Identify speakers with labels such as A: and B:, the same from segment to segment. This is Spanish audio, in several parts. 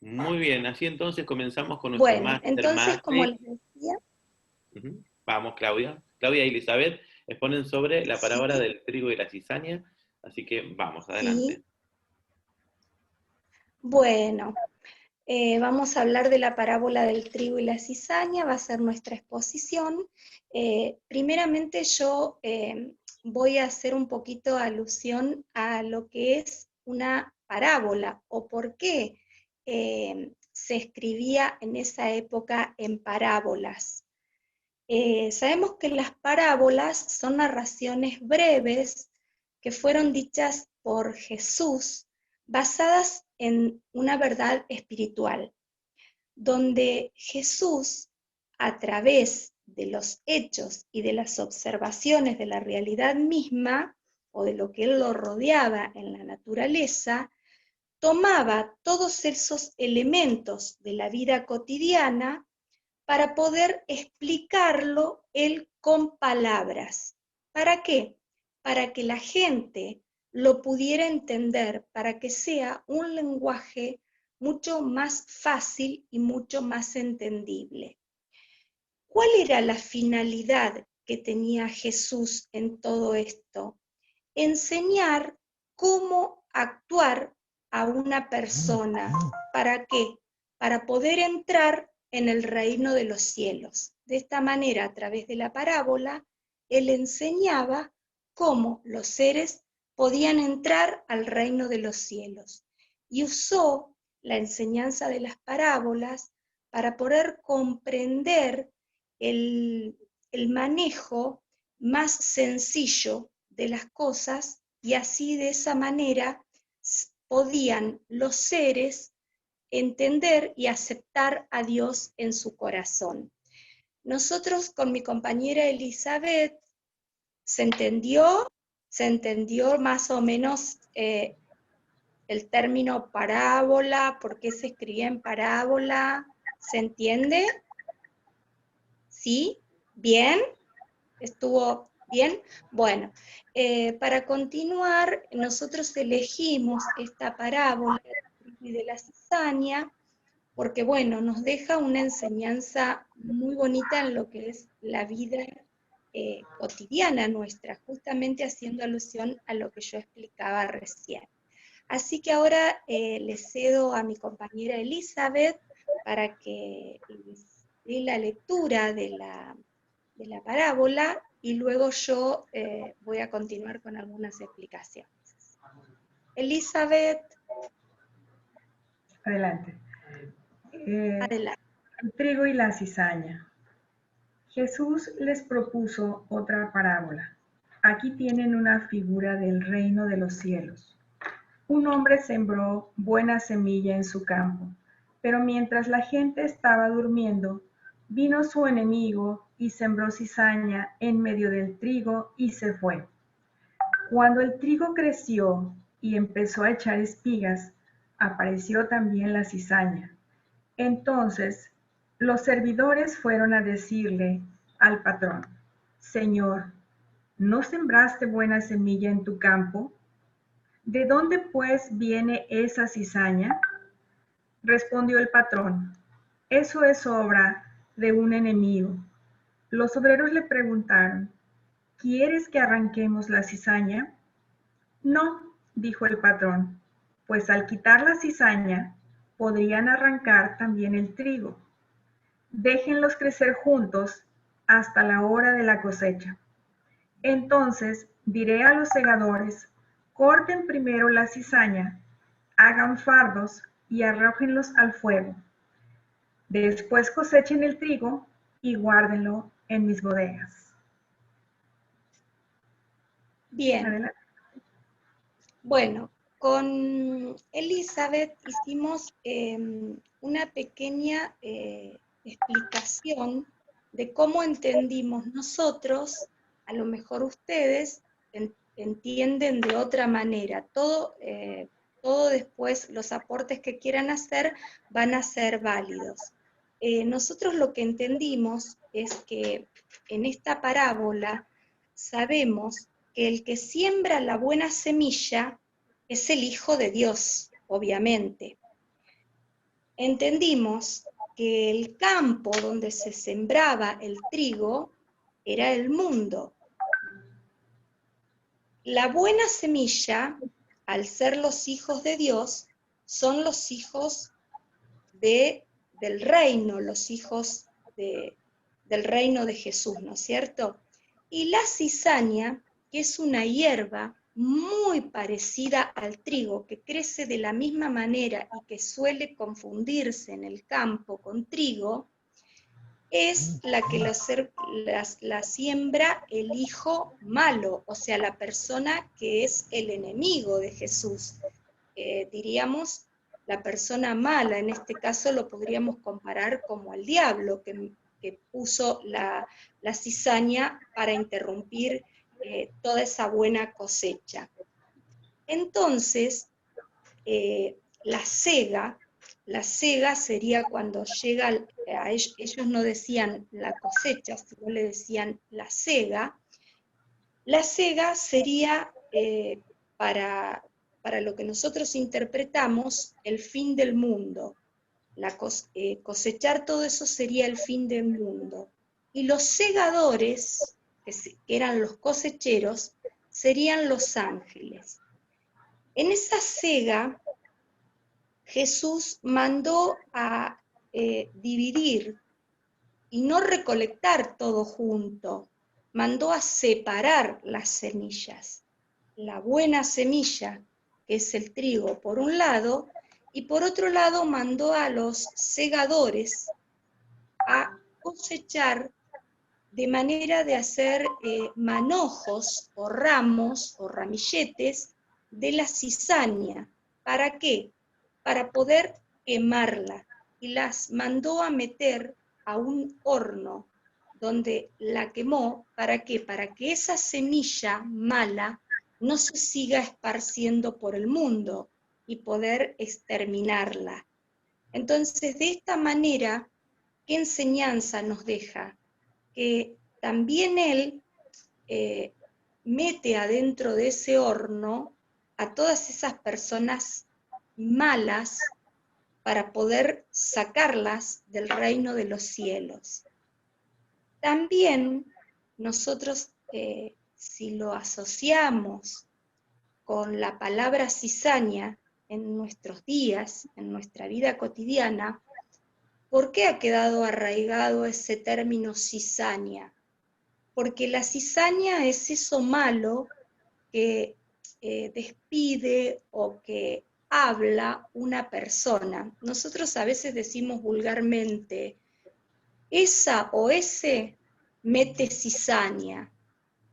A: Muy bien, así entonces comenzamos con nuestro
B: Bueno,
A: Master
B: entonces, como
A: Matrix.
B: les decía,
A: Ujú. Vamos, Claudia. Claudia y Elizabeth exponen sobre la
B: sí,
A: parábola del trigo y la cizaña, así que vamos, adelante.
B: sí, bueno, vamos a hablar de la parábola del trigo y la cizaña, va a ser nuestra exposición. Primeramente yo voy a hacer un poquito alusión a lo que es una parábola o por qué se escribía en esa época en parábolas. Sabemos que las parábolas son narraciones breves que fueron dichas por Jesús basadas en una verdad espiritual, donde Jesús, a través de los hechos y de las observaciones de la realidad misma, o de lo que él lo rodeaba en la naturaleza, tomaba todos esos elementos de la vida cotidiana para poder explicarlo él con palabras. ¿Para qué? Para que la gente lo pudiera entender, para que sea un lenguaje mucho más fácil y mucho más entendible. ¿Cuál era la finalidad que tenía Jesús en todo esto? Enseñar cómo actuar a una persona. ¿Para qué? Para poder entrar en el reino de los cielos. De esta manera, a través de la parábola, él enseñaba cómo los seres podían entrar al reino de los cielos. Y usó la enseñanza de las parábolas para poder comprender el manejo más sencillo de las cosas y así de esa manera podían los seres entender y aceptar a Dios en su corazón. Nosotros con mi compañera Elizabeth se entendió más o menos el término parábola, por qué se escribía en parábola, ¿se entiende? ¿Sí? ¿Bien? ¿Estuvo bien? Bueno, para continuar, nosotros elegimos esta parábola de la cizaña porque, bueno, nos deja una enseñanza muy bonita en lo que es la vida cotidiana nuestra, justamente haciendo alusión a lo que yo explicaba recién. Así que ahora le cedo a mi compañera Elizabeth para que les dé la lectura de la parábola y luego yo voy a continuar con algunas explicaciones. Elizabeth,
C: Adelante. Eh,
B: adelante.
C: el trigo y la cizaña. Jesús les propuso otra parábola. Aquí tienen una figura del reino de los cielos. Un hombre sembró buena semilla en su campo, pero mientras la gente estaba durmiendo, vino su enemigo y sembró cizaña en medio del trigo y se fue. Cuando el trigo creció y empezó a echar espigas, apareció también la cizaña. Entonces los servidores fueron a decirle al patrón: Señor, ¿no sembraste buena semilla en tu campo? ¿De dónde pues viene esa cizaña? Respondió el patrón: eso es obra de un enemigo. Los obreros le preguntaron: ¿quieres que arranquemos la cizaña? No, dijo el patrón, pues al quitar la cizaña podrían arrancar también el trigo. Déjenlos crecer juntos hasta la hora de la cosecha. Entonces diré a los segadores: corten primero la cizaña, hagan fardos y arrójenlos al fuego. Después cosechen el trigo y guárdenlo en mis bodegas.
B: Bien,
C: Adelante.
B: bueno, con Elizabeth hicimos una pequeña explicación de cómo entendimos nosotros, a lo mejor ustedes entienden de otra manera. Todo después, los aportes que quieran hacer van a ser válidos. Nosotros lo que entendimos es que en esta parábola sabemos que el que siembra la buena semilla es el Hijo de Dios, obviamente. entendimos que el campo donde se sembraba el trigo era el mundo. La buena semilla, al ser los hijos de Dios, son los hijos del reino, los hijos del reino de Jesús, ¿no es cierto? Y la cizaña, que es una hierba muy parecida al trigo, que crece de la misma manera y que suele confundirse en el campo con trigo, es la que la siembra el hijo malo, o sea, la persona que es el enemigo de Jesús. Diríamos, la persona mala, en este caso lo podríamos comparar como el diablo, que puso la cizaña para interrumpir toda esa buena cosecha. Entonces, la cega sería cuando llega, ellos no decían la cosecha, sino le decían la cega. La cega sería para lo que nosotros interpretamos el fin del mundo. Cosechar todo eso sería el fin del mundo. Y los segadores, que eran los cosecheros, serían los ángeles. En esa cega, Jesús mandó a dividir y no recolectar todo junto, mandó a separar las semillas. La buena semilla, que es el trigo, por un lado, y por otro lado mandó a los segadores a cosechar de manera de hacer manojos o ramos o ramilletes de la cizaña. ¿Para qué? Para poder quemarla. Y las mandó a meter a un horno donde la quemó. ¿Para qué? Para que esa semilla mala no se siga esparciendo por el mundo y poder exterminarla. Entonces, de esta manera, ¿qué enseñanza nos deja? Que también Él mete adentro de ese horno a todas esas personas malas para poder sacarlas del reino de los cielos. También nosotros, si lo asociamos con la palabra cizaña en nuestros días, en nuestra vida cotidiana, ¿por qué ha quedado arraigado ese término cizaña? Porque la cizaña es eso malo que despide o que habla una persona. Nosotros a veces decimos vulgarmente, esa o ese mete cizaña.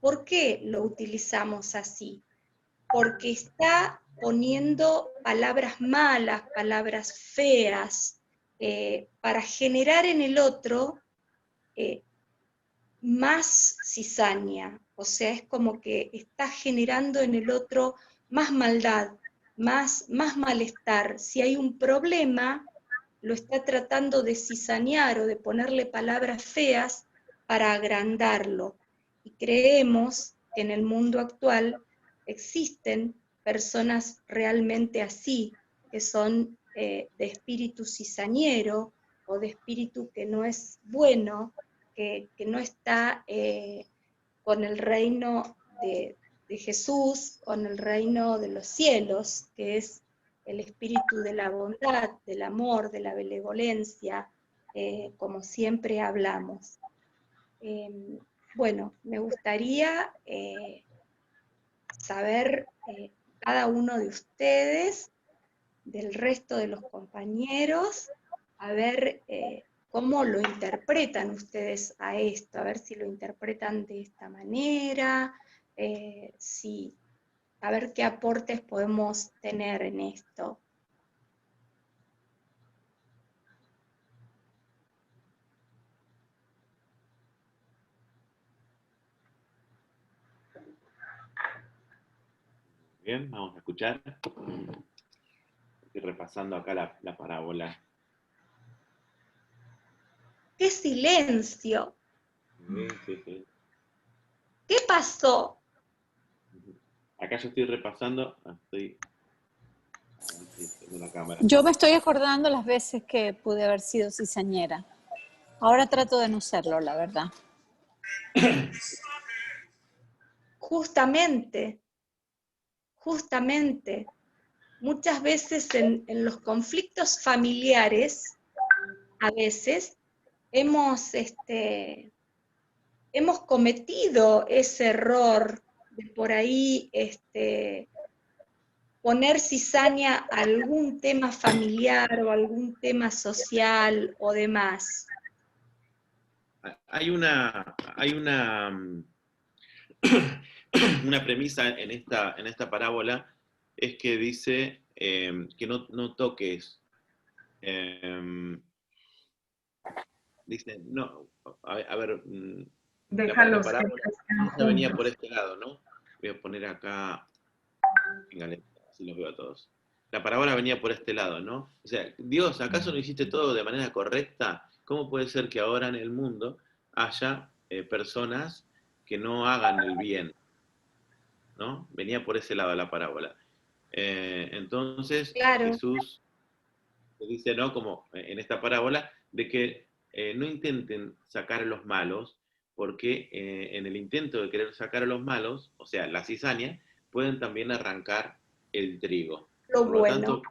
B: ¿Por qué lo utilizamos así? Porque está poniendo palabras malas, palabras feas, para generar en el otro más cizaña, o sea, es como que está generando en el otro más maldad, más malestar. Si hay un problema, lo está tratando de cizañar o de ponerle palabras feas para agrandarlo. Y creemos que en el mundo actual existen personas realmente así, que son de espíritu cizañero o de espíritu que no es bueno, que no está con el reino de Jesús, con el reino de los cielos, que es el espíritu de la bondad, del amor, de la benevolencia, como siempre hablamos. Bueno, me gustaría saber cada uno de ustedes, del resto de los compañeros, a ver cómo lo interpretan ustedes a esto, a ver si lo interpretan de esta manera, a ver qué aportes podemos tener en esto.
A: Bien, vamos a escuchar. Estoy repasando acá la parábola.
B: ¡Qué silencio!
A: Sí.
B: ¿Qué pasó?
A: Acá yo estoy repasando, Sí, tengo una cámara.
D: Yo me estoy acordando las veces que pude haber sido cizañera. Ahora trato de no serlo, la verdad.
B: Justamente, muchas veces en los conflictos familiares, a veces hemos cometido ese error de por ahí poner cizaña a algún tema familiar o algún tema social o demás.
A: Hay una una premisa en esta parábola, es que dice que no toques. Dice, no, a ver, la
C: Déjalos que
A: parábola
C: crezcan
A: venía por
C: juntos.
A: este lado, ¿no? Voy a poner acá, fíjale, así los veo a todos. La parábola venía por este lado, ¿no? O sea, Dios, ¿acaso no hiciste todo de manera correcta? ¿Cómo puede ser que ahora en el mundo haya personas que no hagan el bien? ¿No? Venía por ese lado la parábola. Entonces,
B: Claro,
A: Jesús dice, ¿no? Como en esta parábola, de que no intenten sacar a los malos, porque en el intento de querer sacar a los malos, o sea, la cizaña, pueden también arrancar el trigo.
B: lo
A: Por lo
B: bueno.
A: tanto,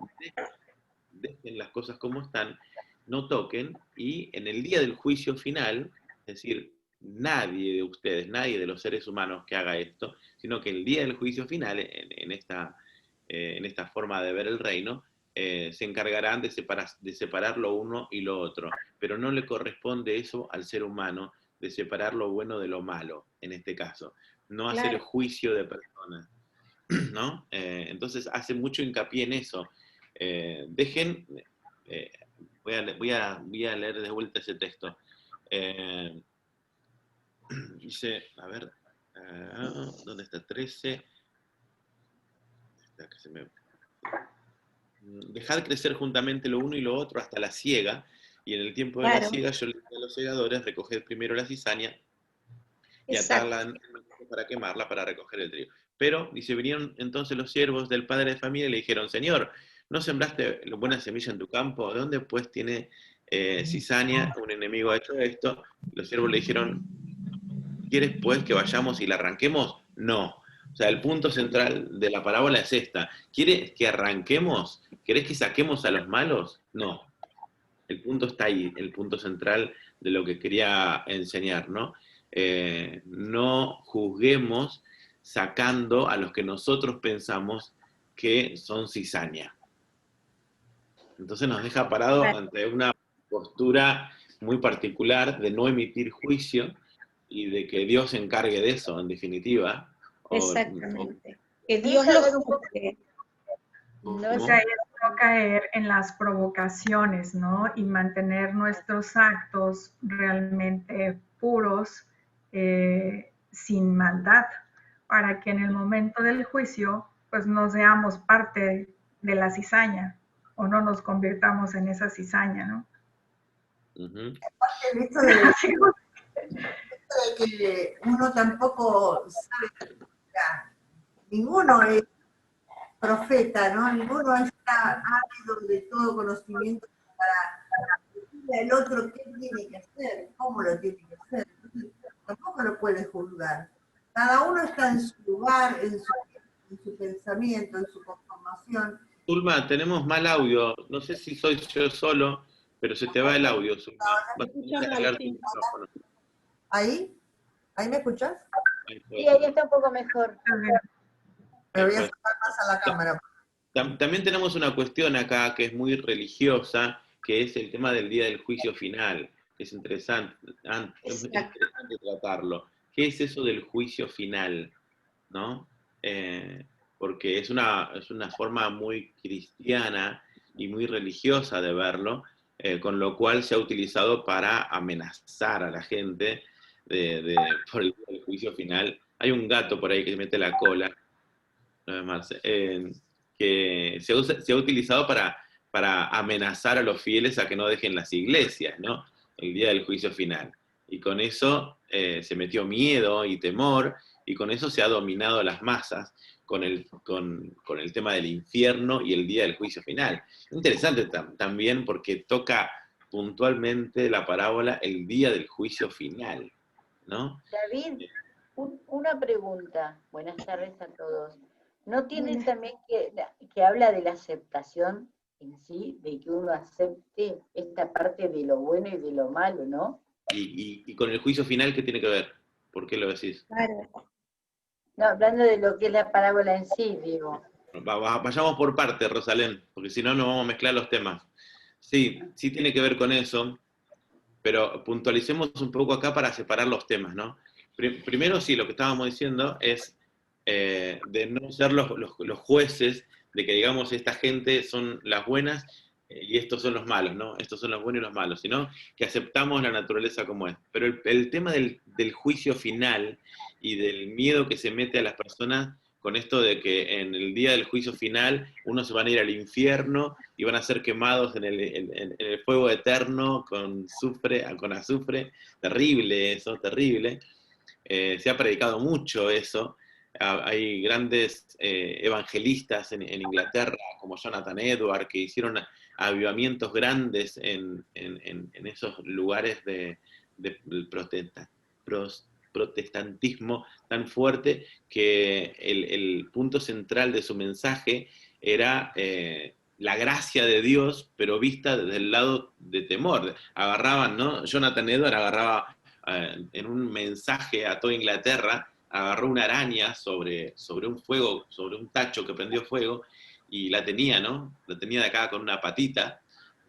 A: dejen las cosas como están, no toquen, y en el día del juicio final, es decir, nadie de ustedes, nadie de los seres humanos que haga esto, sino que el día del juicio final, en esta forma de ver el reino, se encargarán de separar lo uno y lo otro, pero no le corresponde eso al ser humano, de separar lo bueno de lo malo, en este caso, no hacer
B: Claro.
A: juicio de personas, ¿no? Entonces hace mucho hincapié en eso. Dejen, voy a leer de vuelta ese texto. Dice, a ver, ¿dónde está? 13. Que se me... Dejad crecer juntamente lo uno y lo otro hasta la siega, y en el tiempo de la
B: Claro,
A: siega yo le digo a los segadores, recoged primero la cizaña y atarla
B: exacto.
A: para quemarla, para recoger el trigo. Pero, dice, vinieron entonces los siervos del padre de familia y le dijeron, Señor, ¿no sembraste buena semilla en tu campo? ¿De dónde pues tiene cizaña? Un enemigo ha hecho esto. Los siervos le dijeron, ¿quieres pues que vayamos y la arranquemos? No. O sea, el punto central de la parábola es esta. ¿Quieres que arranquemos? ¿Querés que saquemos a los malos? No. El punto está ahí, el punto central de lo que quería enseñar, ¿no? No juzguemos sacando a los que nosotros pensamos que son cizaña. Entonces nos deja parado
B: Claro.
A: ante una postura muy particular de no emitir juicio y de que Dios se encargue de eso, en definitiva.
B: Exactamente. Que Dios lo juzgue.
C: O sea, es no caer en las provocaciones, ¿no? Y mantener nuestros actos realmente puros, sin maldad, para que en el momento del juicio, pues no seamos parte de la cizaña o no nos convirtamos en esa cizaña, ¿no?
E: El hecho de que uno tampoco sabe, ninguno es profeta, ¿no? Ninguno está ávido de todo conocimiento para decirle al otro qué tiene que hacer, cómo lo tiene que hacer. Entonces, tampoco lo puede juzgar. Cada uno está en su lugar, en su pensamiento, en su conformación.
A: Zulma, tenemos mal audio. No sé si soy yo solo, pero se te va el audio, Zulma. Vas a tener que alargar tu micrófono.
E: ¿Ahí? ¿Ahí me escuchas?
F: Sí, ahí está un poco mejor.
E: Me voy a acercar más a la cámara.
A: También tenemos una cuestión acá que es muy religiosa, que es el tema del día del juicio final, que es interesante tratarlo. ¿Qué es eso del juicio final? ¿No? Porque es una forma muy cristiana y muy religiosa de verlo, con lo cual se ha utilizado para amenazar a la gente por el día del juicio final. Hay un gato por ahí que mete la cola, no es más, que se ha utilizado para amenazar a los fieles a que no dejen las iglesias, ¿no? El día del juicio final. Y con eso se metió miedo y temor, y con eso se ha dominado a las masas con el tema del infierno y el día del juicio final. Interesante también porque toca puntualmente la parábola el día del juicio final, ¿no?
F: David, una pregunta. Buenas tardes a todos. ¿No tiene también que habla de la aceptación en sí, de que uno acepte esta parte de lo bueno y de lo malo, ¿no?
A: Y con el juicio final, ¿qué tiene que ver? ¿Por qué lo decís?
B: Claro.
F: No, hablando de lo que es la parábola en sí, digo.
A: Vayamos por parte, Rosalén, porque si no, no vamos a mezclar los temas. Sí, sí tiene que ver con eso, pero puntualicemos un poco acá para separar los temas, ¿no? Primero, sí, lo que estábamos diciendo es de no ser los jueces de que, digamos, esta gente son las buenas y estos son los malos, ¿no? Estos son los buenos y los malos, sino que aceptamos la naturaleza como es. Pero el tema del juicio final y del miedo que se mete a las personas con esto de que en el día del juicio final unos se van a ir al infierno y van a ser quemados en el fuego eterno con azufre, terrible eso, terrible. Se ha predicado mucho eso. Hay grandes evangelistas en Inglaterra, como Jonathan Edwards, que hicieron avivamientos grandes en esos lugares del protestantismo tan fuerte, que el punto central de su mensaje era la gracia de Dios, pero vista desde el lado de temor. Agarraban, ¿no? Jonathan Edwards agarraba en un mensaje a toda Inglaterra, agarró una araña sobre un fuego, sobre un tacho que prendió fuego, y la tenía, ¿no? La tenía de acá con una patita,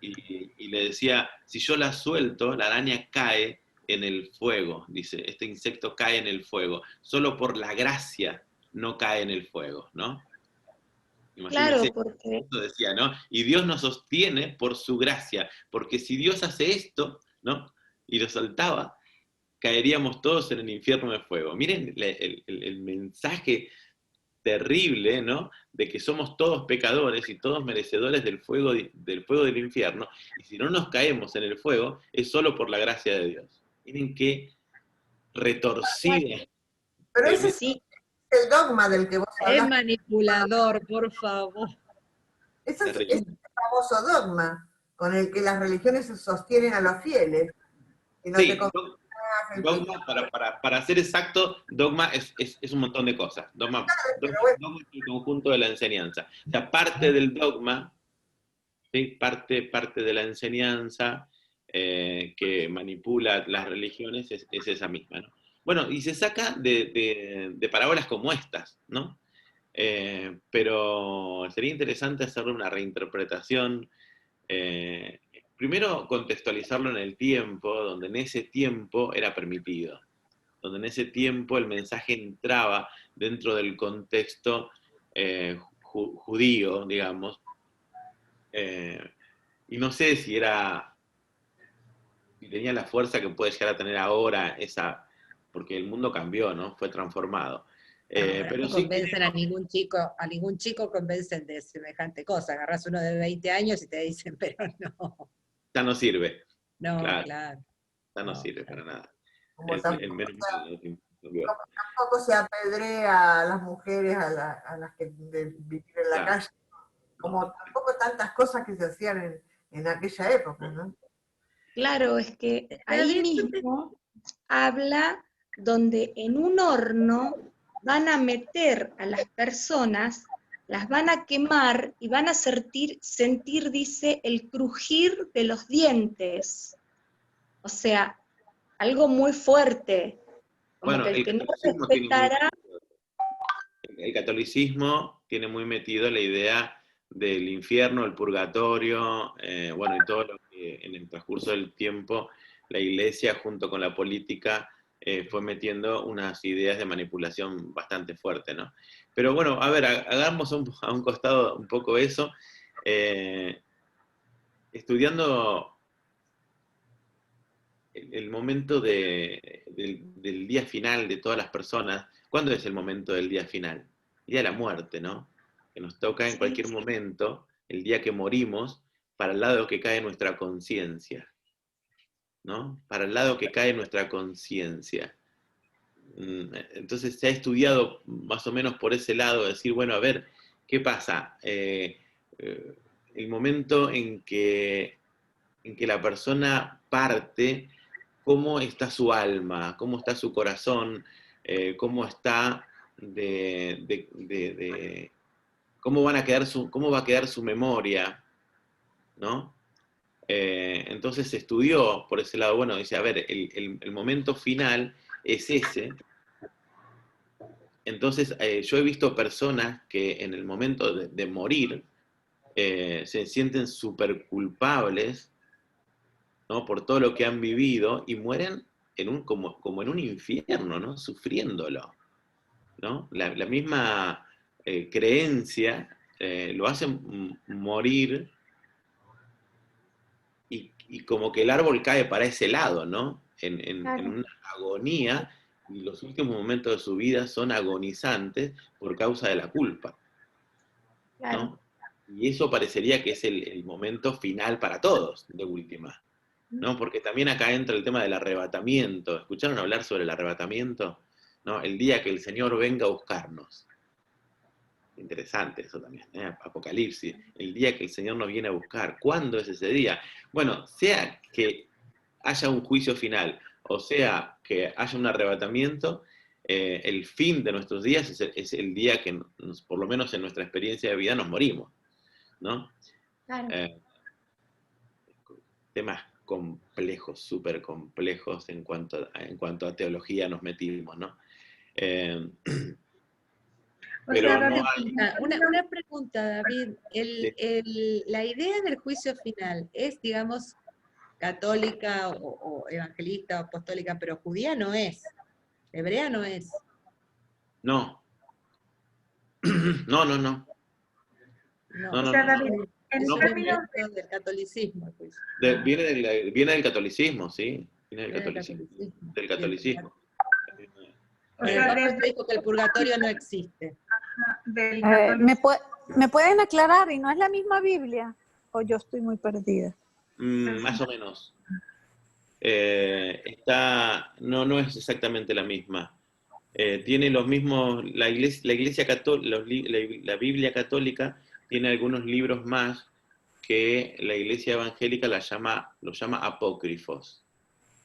A: y le decía, si yo la suelto, la araña cae en el fuego, dice, este insecto cae en el fuego, solo por la gracia no cae en el fuego, ¿no? Imagínense,
B: Claro, porque
A: eso decía, ¿no? Y Dios nos sostiene por su gracia, porque si Dios hace esto, ¿no? Y lo soltaba, caeríamos todos en el infierno de fuego. Miren el mensaje terrible, ¿no? De que somos todos pecadores y todos merecedores del fuego del infierno, y si no nos caemos en el fuego, es solo por la gracia de Dios. Miren qué retorcida.
E: Pero ese es
B: sí,
E: el dogma del que vos
G: Es
E: hablas.
G: manipulador, por favor.
E: Ese es
A: Terrible.
E: el famoso dogma con el que las religiones sostienen a los fieles. Y no
A: Sí,
E: te confías en tu-
A: dogma, para ser exacto, dogma es un montón de cosas. Dogma
E: pero bueno,
A: es el conjunto de la enseñanza. O sea, parte del dogma, ¿sí? parte de la enseñanza que manipula las religiones es esa misma, ¿no? Bueno, y se saca de parábolas como estas, ¿no? Pero sería interesante hacerle una reinterpretación. Primero, contextualizarlo en el tiempo, donde en ese tiempo era permitido, donde en ese tiempo el mensaje entraba dentro del contexto judío, digamos, y no sé si tenía la fuerza que puede llegar a tener ahora porque el mundo cambió, ¿no? Fue transformado.
G: Ahora
A: Pero
G: no
A: sí,
G: convencen a ningún chico convencen de semejante cosa. Agarras uno de 20 años y te dicen, pero no,
A: ya no sirve,
G: no,
A: claro,
G: claro.
A: ya no
G: No,
A: sirve
G: claro.
A: para nada.
E: como
A: El menos mal cambió.
E: tampoco se apedrea a las mujeres a las que vivir en la
A: Claro.
E: calle, como tampoco tantas cosas que se hacían en aquella época, ¿no?
B: claro, es que ahí
G: David,
B: mismo habla donde en un horno van a meter a las personas, las van a quemar y van a sentir, dice, el crujir de los dientes. O sea, algo muy fuerte. Como
A: Bueno,
B: que el
A: el
B: que no
A: catolicismo tiene muy
B: respetara,
A: el catolicismo tiene muy metido la idea del infierno, el purgatorio, bueno, y todo lo que en el transcurso del tiempo la iglesia junto con la política fue metiendo unas ideas de manipulación bastante fuerte, ¿no? Pero bueno, a ver, hagamos a un costado un poco eso. Estudiando el momento del día final de todas las personas, ¿cuándo es el momento del día final? El día de la muerte, ¿no? Que nos toca en
B: sí,
A: cualquier momento, el día que morimos, para el lado que cae nuestra conciencia, ¿no? Para el lado que cae nuestra conciencia. Entonces se ha estudiado más o menos por ese lado, decir, bueno, a ver, ¿qué pasa? El momento en que la persona parte, cómo está su alma, cómo está su corazón, cómo está cómo va a quedar su memoria, ¿no? Entonces se estudió por ese lado, bueno, dice, a ver, el momento final es ese. Entonces yo he visto personas que en el momento de morir se sienten súper culpables, ¿no? Por todo lo que han vivido y mueren como en un infierno, ¿no? Sufriéndolo, ¿no? La misma creencia lo hace morir y como que el árbol cae para ese lado, ¿no?
B: Claro.
A: En una agonía, y los últimos momentos de su vida son agonizantes por causa de la culpa,
B: Claro.
A: ¿no? Y eso parecería que es el momento final para todos, de última, ¿no? Porque también acá entra el tema del arrebatamiento. ¿Escucharon hablar sobre el arrebatamiento? ¿No? El día que el Señor venga a buscarnos. Interesante eso también, ¿eh? Apocalipsis, el día que el Señor nos viene a buscar. ¿Cuándo es ese día? Bueno, sea que haya un juicio final, o sea que haya un arrebatamiento, el fin de nuestros días es el día que, por lo menos en nuestra experiencia de vida, nos morimos, ¿no?
B: Claro.
A: Temas complejos, súper complejos en cuanto a teología nos metimos, ¿no?
C: O
A: Pero
C: sea,
A: no
C: David,
A: hay...
G: Una pregunta, David. La idea del juicio final es, digamos, católica o evangelista o apostólica, pero judía no es, hebrea no es.
A: No. No, no, no.
G: No,
A: No,
C: o
A: no,
C: sea,
A: no,
C: David,
A: no.
C: en
G: es un
C: términos
G: invento del catolicismo el juicio.
A: Viene del catolicismo, sí. Viene del
G: Viene del
A: catolicismo.
G: catolicismo.
A: Del catolicismo.
C: o
G: El
C: sea,
G: Papa
C: desde
G: dijo que el purgatorio no existe.
C: del
D: ¿Me,
C: catolicismo,
D: me pueden aclarar? ¿Y no es la misma Biblia? ¿O yo estoy muy perdida?
A: Más o menos. No es exactamente la misma. Tiene los mismos, la iglesia católica, la Biblia católica tiene algunos libros más que la iglesia evangélica los llama apócrifos.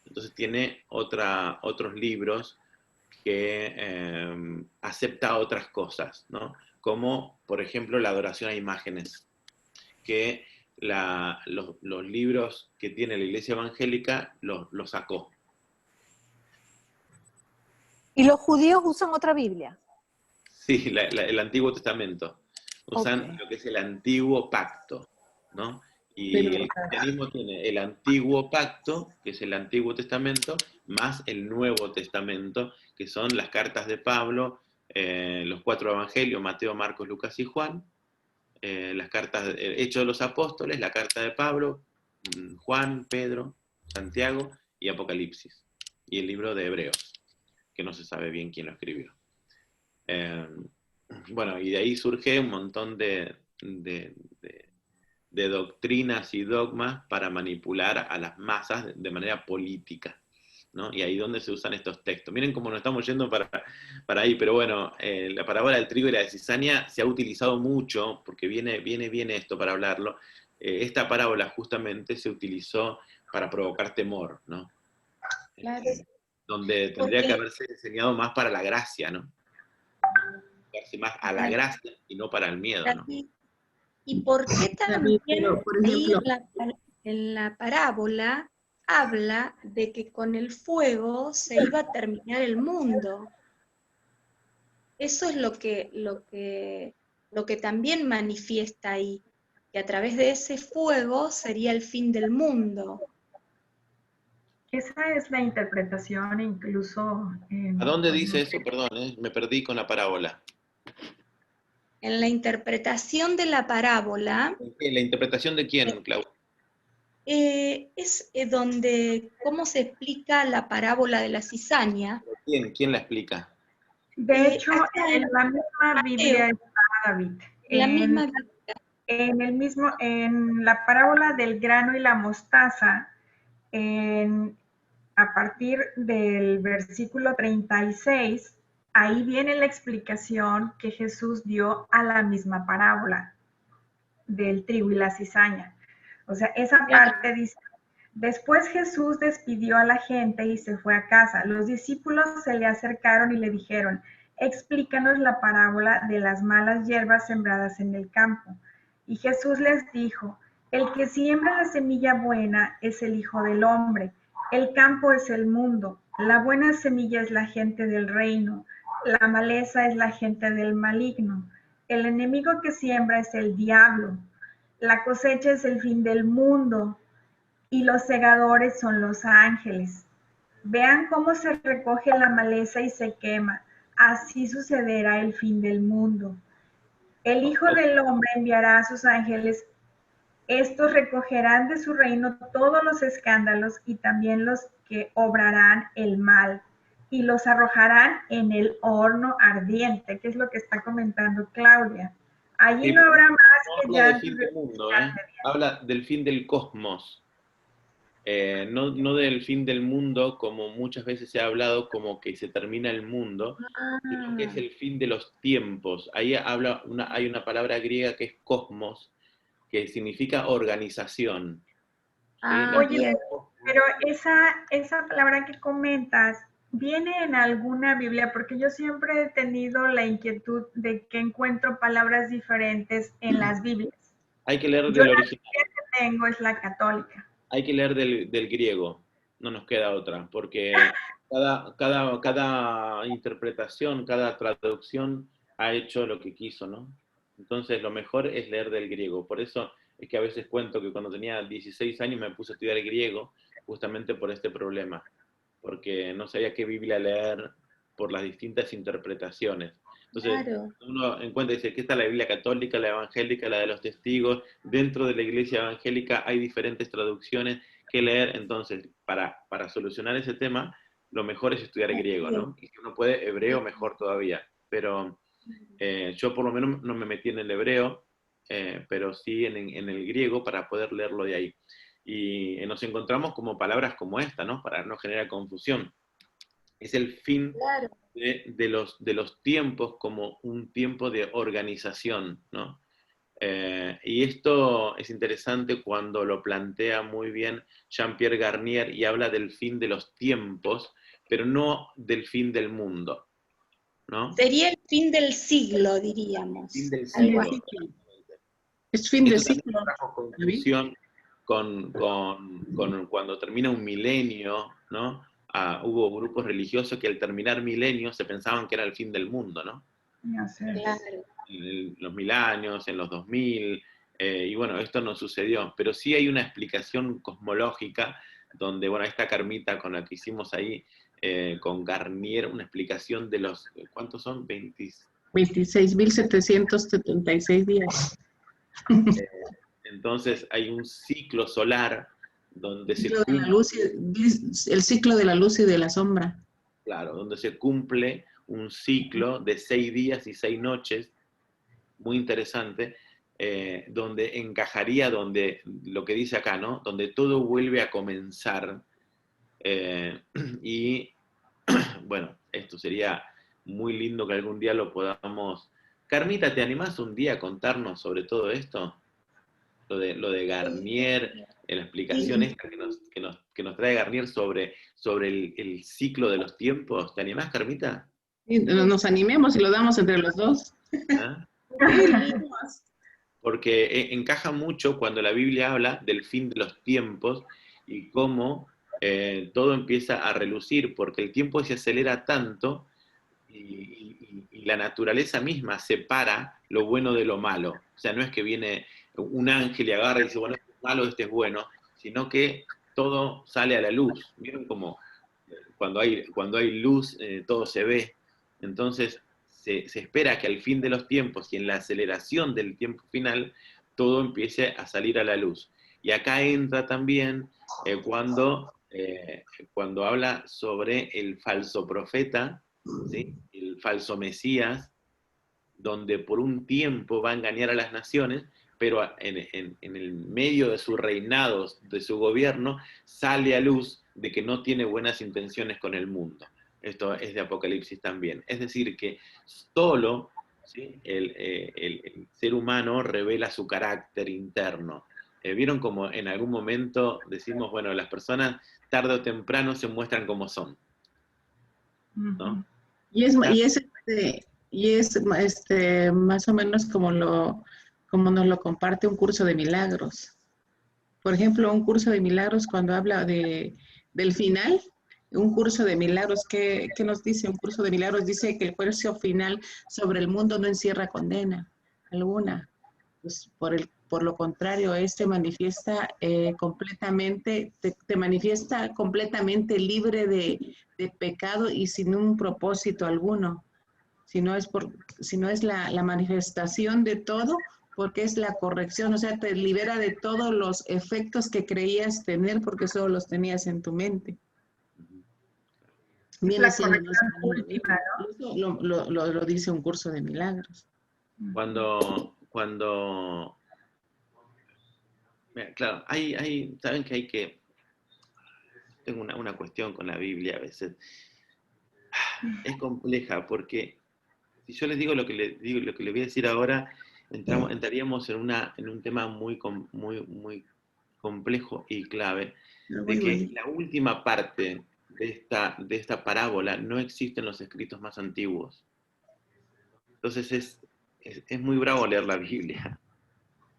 A: Entonces tiene otros libros que acepta otras cosas, ¿no? Como, por ejemplo, la adoración a imágenes, que los libros que tiene la iglesia evangélica los sacó.
D: ¿Y los judíos usan otra Biblia?
A: Sí, el Antiguo Testamento. Usan
D: Ok.
A: lo que es el Antiguo Pacto, ¿no? Y
G: Pero-
A: el cristianismo tiene el Antiguo Pacto, que es el Antiguo Testamento, más el Nuevo Testamento, que son las cartas de Pablo, los 4 evangelios, Mateo, Marcos, Lucas y Juan, las cartas, Hechos de los Apóstoles, la carta de Pablo, Juan, Pedro, Santiago y Apocalipsis. Y el libro de Hebreos, que no se sabe bien quién lo escribió. Bueno, y de ahí surge un montón de doctrinas y dogmas para manipular a las masas de manera política, ¿no? Y ahí es donde se usan estos textos. Miren cómo nos estamos yendo para ahí, pero bueno, la parábola del trigo y la cizaña se ha utilizado mucho, porque viene esto para hablarlo. Esta parábola justamente se utilizó para provocar temor, ¿no?
B: Claro.
A: Donde tendría que haberse enseñado más para la gracia, ¿no? Más a la gracia y no para el miedo, ¿no?
B: ¿Y por qué
G: David,
B: también
G: pero, por
B: ahí
G: ejemplo,
B: en la parábola habla de que con el fuego se iba a terminar el mundo? Eso es lo que también manifiesta ahí, que a través de ese fuego sería el fin del mundo.
C: esa es la interpretación incluso
A: ¿A dónde dice eso? Perdón, me perdí con la parábola.
B: En la interpretación de la parábola,
A: ¿La interpretación de quién, Clau?
B: es donde, cómo se explica la parábola de la cizaña.
A: ¿Quién la explica?
C: de hecho,
B: Acá
C: en
B: en
C: la misma Biblia
B: Mateo,
C: está, David.
B: la misma Biblia.
C: En la parábola del grano y la mostaza, en a partir del versículo 36, ahí viene la explicación que Jesús dio a la misma parábola del trigo y la cizaña. O sea, esa parte dice, después Jesús despidió a la gente y se fue a casa. Los discípulos se le acercaron y le dijeron, explícanos la parábola de las malas hierbas sembradas en el campo. Y Jesús les dijo, el que siembra la semilla buena es el Hijo del Hombre. El campo es el mundo. La buena semilla es la gente del reino. La maleza es la gente del maligno. El enemigo que siembra es el diablo. La cosecha es el fin del mundo y los segadores son los ángeles. Vean cómo se recoge la maleza y se quema. Así sucederá el fin del mundo. El Hijo del Hombre enviará a sus ángeles. Estos recogerán de su reino todos los escándalos y también los que obrarán el mal y los arrojarán en el horno ardiente, que es lo que está comentando Claudia. Allí no habrá más que
A: habla del fin del mundo, habla del fin del cosmos. No del fin del mundo, como muchas veces se ha hablado, como que se termina el mundo, sino que es el fin de los tiempos. Ahí hay una palabra griega que es cosmos, que significa organización.
C: Oye, pero esa palabra que comentas, ¿viene en alguna Biblia? Porque yo siempre he tenido la inquietud de que encuentro palabras diferentes en las Biblias.
A: Hay que leer
C: Yo
A: del
C: la
A: original.
C: Biblia que tengo es la católica.
A: Hay que leer del griego, no nos queda otra, porque cada interpretación, cada traducción ha hecho lo que quiso, ¿no? Entonces lo mejor es leer del griego. Por eso es que a veces cuento que cuando tenía 16 años me puse a estudiar griego, justamente por este problema, porque no sabía qué Biblia leer por las distintas interpretaciones. Entonces,
B: Claro.
A: uno encuentra y dice, aquí está la Biblia católica, la evangélica, la de los testigos. Dentro de la iglesia evangélica hay diferentes traducciones que leer. Entonces, para solucionar ese tema, lo mejor es estudiar griego, ¿no? Y si uno puede, hebreo, mejor todavía. Pero yo por lo menos no me metí en el hebreo, pero sí en el griego para poder leerlo de ahí. Y nos encontramos como palabras como esta, ¿no? Para no generar confusión. Es el fin
B: Claro.
A: de los tiempos como un tiempo de organización, ¿no? Y esto es interesante cuando lo plantea muy bien Jean-Pierre Garnier y habla del fin de los tiempos, pero no del fin del mundo, ¿no?
B: Sería el fin del siglo, diríamos.
A: Fin del
B: Algo
A: siglo.
B: así.
H: Es fin del
A: Esto
H: ciclo.
A: trajo confusión con cuando termina un milenio, ¿no? Hubo grupos religiosos que al terminar milenio se pensaban que era el fin del mundo, ¿no?
B: Claro.
A: En los 1000 años, en los 2000, y bueno, esto no sucedió, pero sí hay una explicación cosmológica donde, bueno, esta Carmita con la que hicimos ahí, con Garnier, una explicación de los, ¿cuántos son?
H: 26.776 días.
A: Entonces hay un ciclo solar donde se
H: Ciclo de la
A: cumple,
H: luz el ciclo de la luz y de la sombra.
A: claro, donde se cumple un ciclo de 6 días y 6 noches, muy interesante, donde encajaría, donde lo que dice acá, ¿no? Donde todo vuelve a comenzar. Y bueno, esto sería muy lindo que algún día lo podamos. Carmita, ¿te animás un día a contarnos sobre todo esto? Lo de Garnier, la explicación esta que nos trae Garnier sobre el ciclo de los tiempos. ¿Te animás, Carmita?
H: Y nos animemos y lo damos entre los dos.
A: ¿Ah? Porque encaja mucho cuando la Biblia habla del fin de los tiempos y cómo todo empieza a relucir, porque el tiempo se acelera tanto y la naturaleza misma separa lo bueno de lo malo. O sea, no es que viene un ángel y agarra y dice, bueno, este es malo, este es bueno, sino que todo sale a la luz. ¿Vieron cómo cuando hay luz todo se ve? Entonces se espera que al fin de los tiempos y en la aceleración del tiempo final todo empiece a salir a la luz. Y acá entra también cuando habla sobre el falso profeta, ¿sí? El falso Mesías, donde por un tiempo va a engañar a las naciones, pero en el medio de su reinado, de su gobierno, sale a luz de que no tiene buenas intenciones con el mundo. Esto es de Apocalipsis también. Es decir, que solo, ¿sí?, el ser humano revela su carácter interno. ¿Vieron como en algún momento decimos, bueno, las personas tarde o temprano se muestran como son, ¿no?
H: Y es más o menos como nos lo comparte un curso de milagros. Por ejemplo, un curso de milagros cuando habla del final, un curso de milagros, ¿qué nos dice? Un curso de milagros dice que el juicio final sobre el mundo no encierra condena alguna. Pues por lo contrario, manifiesta completamente, te manifiesta completamente libre de pecado y sin un propósito alguno. Si no es la manifestación de todo, porque es la corrección, o sea, te libera de todos los efectos que creías tener porque solo los tenías en tu mente. Viene siendo más o menos eso lo dice un curso de milagros.
A: Mira, claro, saben que tengo una cuestión con la Biblia a veces. Es compleja porque si yo les digo lo que les voy a decir ahora, entraríamos en un tema muy complejo y clave, de que la última parte de esta parábola no existe en los escritos más antiguos. Entonces es muy bravo leer la Biblia,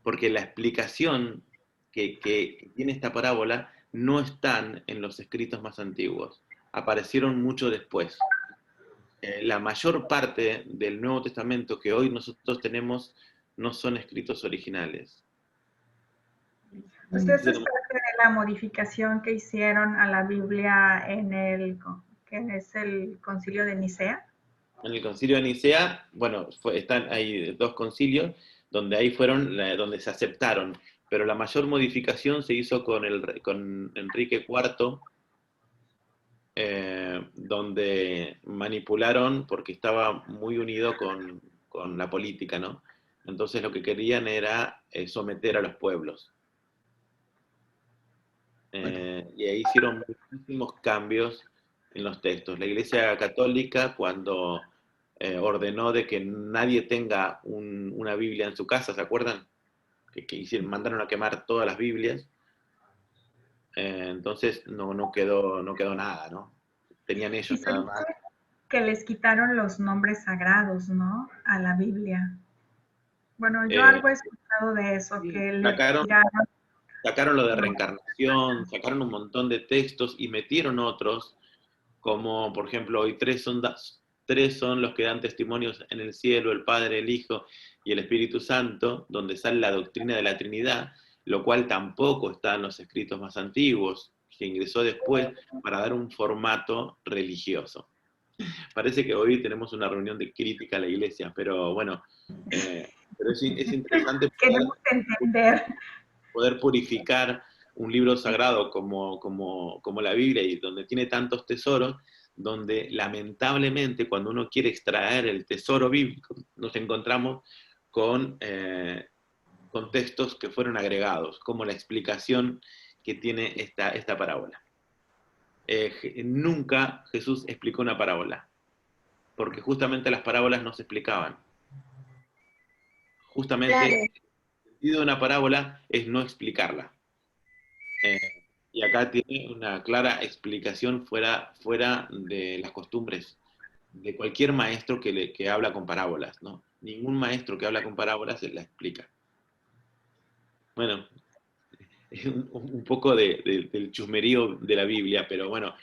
A: porque la explicación que tiene esta parábola no están en los escritos más antiguos, aparecieron mucho después. La mayor parte del Nuevo Testamento que hoy nosotros tenemos no son escritos originales.
C: Pues eso es parte de la modificación que hicieron a la Biblia que es el Concilio de Nicea.
A: En el Concilio de Nicea, bueno, hay dos concilios donde ahí fueron donde se aceptaron, pero la mayor modificación se hizo con Enrique IV, donde manipularon porque estaba muy unido con la política, ¿no? Entonces lo que querían era someter a los pueblos. Y ahí hicieron muchísimos cambios en los textos. La Iglesia Católica, cuando ordenó de que nadie tenga una Biblia en su casa, ¿se acuerdan? Mandaron a quemar todas las Biblias. Entonces no quedó nada, ¿no? Tenían ellos nada más.
C: Que les quitaron los nombres sagrados, ¿no? A la Biblia. Bueno, yo algo he escuchado de eso, que le tiraron.
A: Sacaron lo de reencarnación, sacaron un montón de textos y metieron otros, como por ejemplo, hoy tres son los que dan testimonios en el cielo, el Padre, el Hijo y el Espíritu Santo, donde sale la doctrina de la Trinidad, lo cual tampoco está en los escritos más antiguos, que ingresó después para dar un formato religioso. Parece que hoy tenemos una reunión de crítica a la Iglesia, pero bueno, pero es interesante poder purificar un libro sagrado como la Biblia, y donde tiene tantos tesoros, donde lamentablemente cuando uno quiere extraer el tesoro bíblico, nos encontramos con textos que fueron agregados, como la explicación que tiene esta parábola. Nunca Jesús explicó una parábola, porque justamente las parábolas no se explicaban. Justamente claro. El sentido de una parábola es no explicarla. Y acá tiene una clara explicación fuera de las costumbres de cualquier maestro que habla con parábolas, ¿no? Ningún maestro que habla con parábolas se la explica. Bueno, es un poco del chusmerío de la Biblia, pero bueno,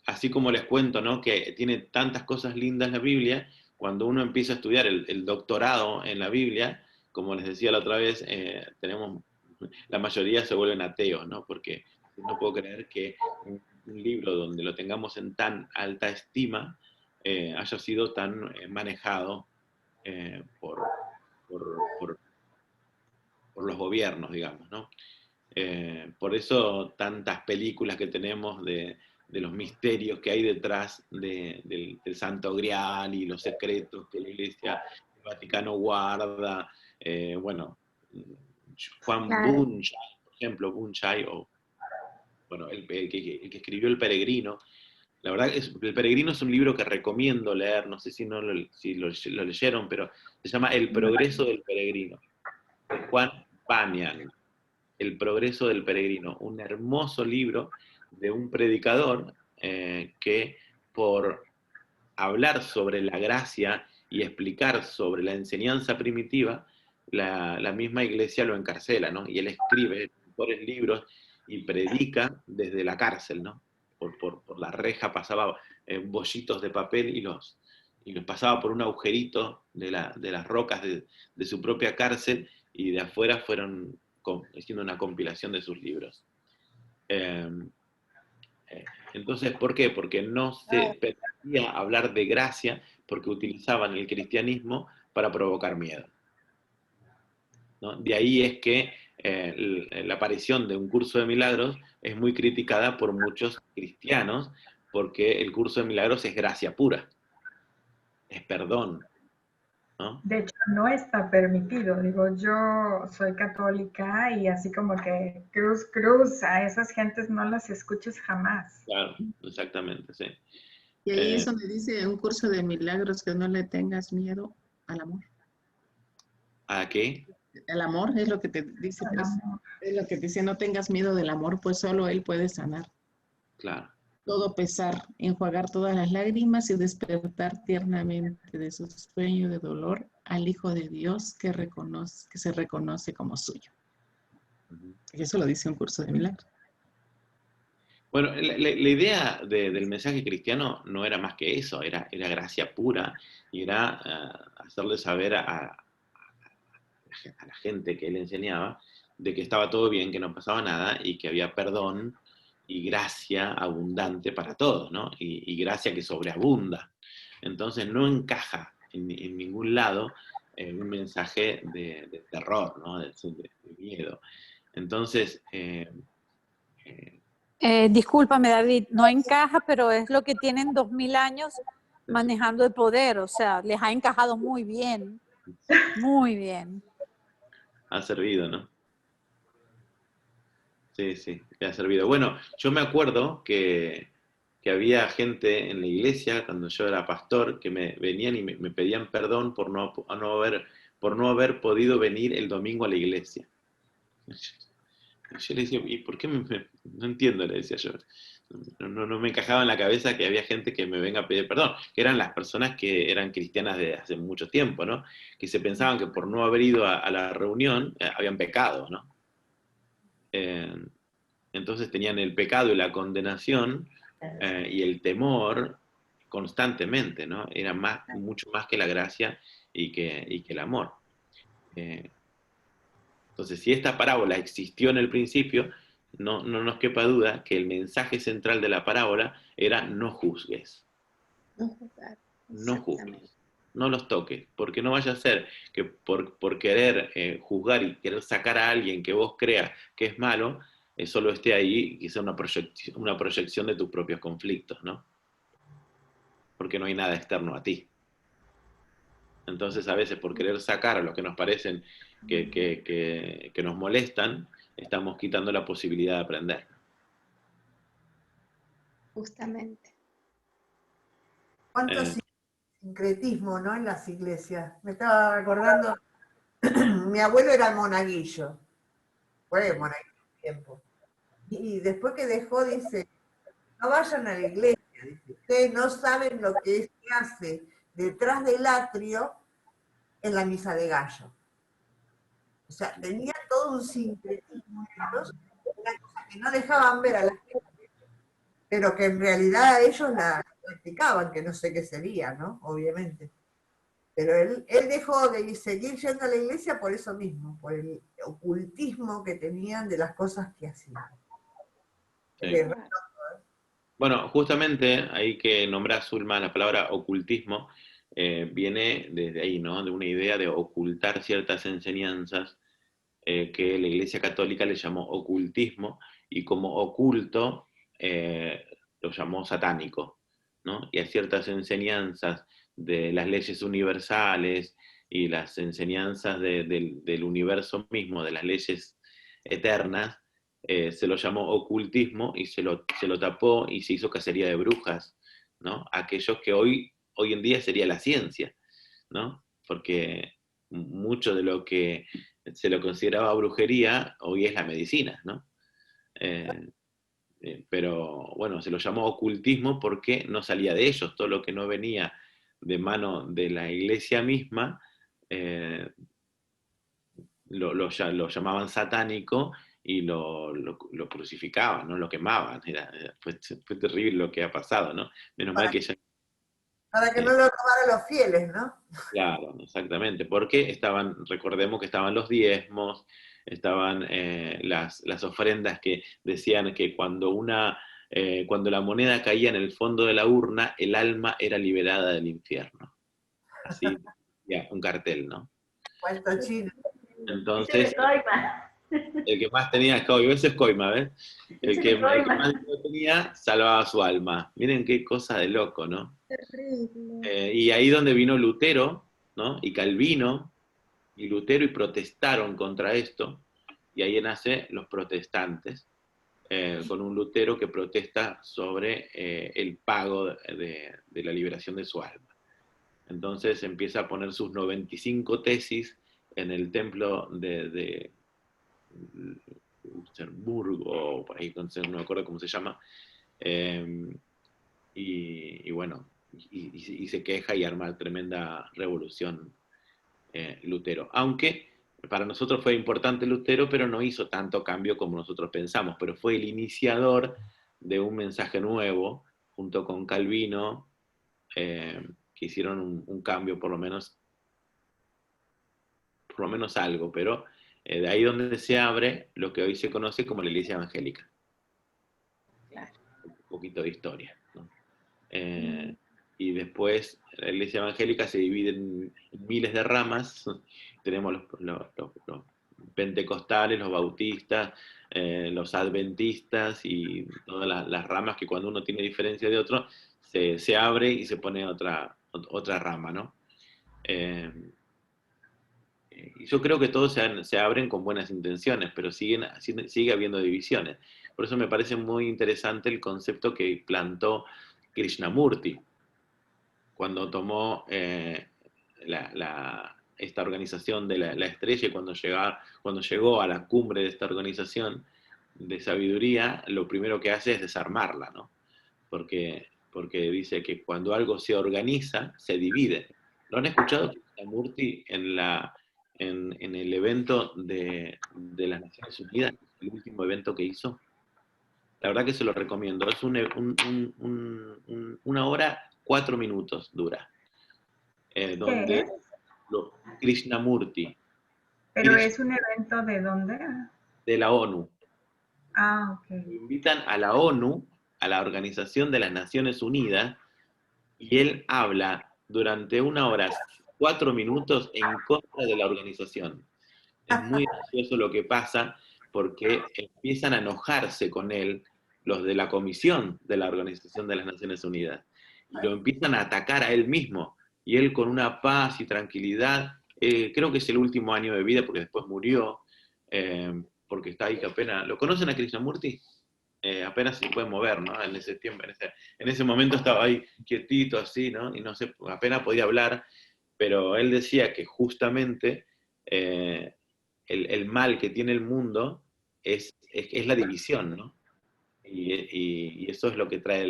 A: así como les cuento, ¿no?, que tiene tantas cosas lindas la Biblia, cuando uno empieza a estudiar el doctorado en la Biblia, como les decía la otra vez, la mayoría se vuelven ateos, ¿no? Porque no puedo creer que un libro donde lo tengamos en tan alta estima haya sido tan manejado por los gobiernos, digamos, ¿no? Por eso tantas películas que tenemos de los misterios que hay detrás del Santo Grial y los secretos que la Iglesia, el Vaticano guarda, bueno, Juan claro. Bunyan, por ejemplo, Bunyan, bueno, el que escribió El Peregrino. La verdad, El Peregrino es un libro que recomiendo leer, no sé si lo leyeron, pero se llama El Progreso del Peregrino, de Juan Banyan. El Progreso del Peregrino, un hermoso libro de un predicador que por hablar sobre la gracia y explicar sobre la enseñanza primitiva, la misma iglesia lo encarcela, ¿no? Y él escribe mejores libros y predica desde la cárcel, ¿no? Por la reja pasaba bollitos de papel y los pasaba por un agujerito de las rocas de su propia cárcel, y de afuera fueron haciendo una compilación de sus libros. Entonces, ¿por qué? Porque no se permitía hablar de gracia, porque utilizaban el cristianismo para provocar miedo, ¿no? De ahí es que la aparición de un curso de milagros es muy criticada por muchos cristianos, porque el curso de milagros es gracia pura, es perdón, ¿no?
C: De hecho, no está permitido. Digo, yo soy católica y así como que cruz, a esas gentes no las escuches jamás.
A: Claro, exactamente, sí.
H: Y ahí es donde dice un curso de milagros que no le tengas miedo al amor.
A: ¿A qué?
H: El amor es lo que te dice, pues, es lo que te dice, no tengas miedo del amor, pues solo Él puede sanar.
A: Claro.
H: Todo pesar, enjuagar todas las lágrimas y despertar tiernamente de su sueño de dolor al Hijo de Dios que se reconoce como suyo. Y eso lo dice un curso de milagros.
A: Bueno, la idea del mensaje cristiano no era más que eso, era gracia pura, y era hacerle saber a la gente que él enseñaba de que estaba todo bien, que no pasaba nada, y que había perdón y gracia abundante para todos, ¿no? Y gracia que sobreabunda. Entonces no encaja en ningún lado un mensaje de terror, ¿no? De miedo. Entonces...
D: discúlpame, David, no encaja, pero es lo que tienen 2000 años manejando el poder, o sea, les ha encajado muy bien, muy bien.
A: Ha servido, ¿no? Sí, sí, le ha servido. Bueno, yo me acuerdo que había gente en la iglesia, cuando yo era pastor, que me venían y me pedían perdón por no haber podido venir el domingo a la iglesia. Yo le decía, ¿y por qué no entiendo? Le decía yo. No me encajaba en la cabeza que había gente que me venga a pedir perdón, que eran las personas que eran cristianas de hace mucho tiempo, ¿no? Que se pensaban que por no haber ido a la reunión habían pecado, ¿no? Entonces tenían el pecado y la condenación y el temor constantemente, ¿no? Era mucho más que la gracia y que el amor. Entonces, si esta parábola existió en el principio, no nos quepa duda que el mensaje central de la parábola era no juzgues.
H: No juzgar.
A: No juzgues. No los toques, porque no vaya a ser que por querer juzgar y querer sacar a alguien que vos creas que es malo, solo esté ahí y sea una proyección de tus propios conflictos, ¿no? Porque no hay nada externo a ti. Entonces, a veces por querer sacar a los que nos parecen que nos molestan, estamos quitando la posibilidad de aprender.
B: Justamente.
E: ¿Cuánto sincretismo, ¿no? En las iglesias. Me estaba recordando, mi abuelo era monaguillo, fue monaguillo un tiempo. Y después que dejó, dice, no vayan a la iglesia, dice, ustedes no saben lo que se hace detrás del atrio en la misa de gallo. O sea, tenía todo un sincretismo, una cosa que no dejaban ver a la gente, pero que en realidad ellos la practicaban, que no sé qué sería, ¿no? Obviamente. Pero él dejó de seguir yendo a la iglesia por eso mismo, por el ocultismo que tenían de las cosas que hacían.
A: Sí. Bueno, justamente ahí que nombra Zulma la palabra ocultismo, viene desde ahí, ¿no? De una idea de ocultar ciertas enseñanzas que la Iglesia Católica le llamó ocultismo, y como oculto lo llamó satánico, ¿no? Y a ciertas enseñanzas de las leyes universales y las enseñanzas del universo mismo, de las leyes eternas, se lo llamó ocultismo y se lo tapó y se hizo cacería de brujas, ¿no? Aquellos que hoy en día sería la ciencia, ¿no? Porque mucho de lo que se lo consideraba brujería hoy es la medicina, ¿no? Pero bueno, se lo llamó ocultismo porque no salía de ellos, todo lo que no venía de mano de la iglesia misma, lo llamaban satánico y lo crucificaban, ¿no? Lo quemaban. Fue terrible lo que ha pasado, ¿no? Menos mal que ya...
E: Para que no lo tomaran los fieles, ¿no?
A: Claro, exactamente, porque recordemos que estaban los diezmos, estaban las ofrendas que decían que cuando la moneda caía en el fondo de la urna, el alma era liberada del infierno. Así, ya, un cartel, ¿no?
E: Cuento chino.
A: Entonces, el que más tenía es coima, ese es coima, ¿ves? El que más tenía salvaba su alma. Miren qué cosa de loco, ¿no?
B: Terrible.
A: Y ahí donde vino Lutero, ¿no? Y Calvino, y Lutero, y protestaron contra esto, y ahí nace los protestantes, con un Lutero que protesta sobre el pago de la liberación de su alma. Entonces empieza a poner sus 95 tesis en el templo de Luxemburgo, por ahí, entonces no me acuerdo cómo se llama, y bueno, y se queja y arma tremenda revolución Lutero. Aunque para nosotros fue importante Lutero, pero no hizo tanto cambio como nosotros pensamos, pero fue el iniciador de un mensaje nuevo, junto con Calvino, que hicieron un cambio, por lo menos algo, pero de ahí donde se abre lo que hoy se conoce como la Iglesia Evangélica.
G: Claro.
A: Un poquito de historia, ¿no? Y después la Iglesia Evangélica se divide en miles de ramas. Tenemos los pentecostales, los bautistas, los adventistas y todas las ramas que cuando uno tiene diferencia de otro, se abre y se pone otra rama, ¿no? Y yo creo que todos se abren con buenas intenciones, pero sigue habiendo divisiones. Por eso me parece muy interesante el concepto que plantó Krishnamurti cuando tomó esta organización de la estrella, y cuando llegó a la cumbre de esta organización de sabiduría, lo primero que hace es desarmarla, ¿no? Porque dice que cuando algo se organiza, se divide. ¿Lo han escuchado Krishnamurti en el evento de las Naciones Unidas, el último evento que hizo? La verdad que se lo recomiendo. Es una hora, 4 minutos dura. Donde Krishnamurti.
C: ¿Pero es un evento de dónde?
A: De la ONU.
C: Ah, ok.
A: Invitan a la ONU, a la Organización de las Naciones Unidas, y él habla durante 1 hora, 4 minutos en contra de la organización. Es muy gracioso lo que pasa, porque empiezan a enojarse con él los de la Comisión de la Organización de las Naciones Unidas, y lo empiezan a atacar a él mismo, y él con una paz y tranquilidad, creo que es el último año de vida, porque después murió, porque está ahí que apenas... ¿Lo conocen a Krishnamurti? Apenas se puede mover, ¿no? En ese tiempo, en ese momento estaba ahí quietito así, ¿no? Y no sé, apenas podía hablar, pero él decía que justamente el mal que tiene el mundo es la división, ¿no? Y eso es lo que trae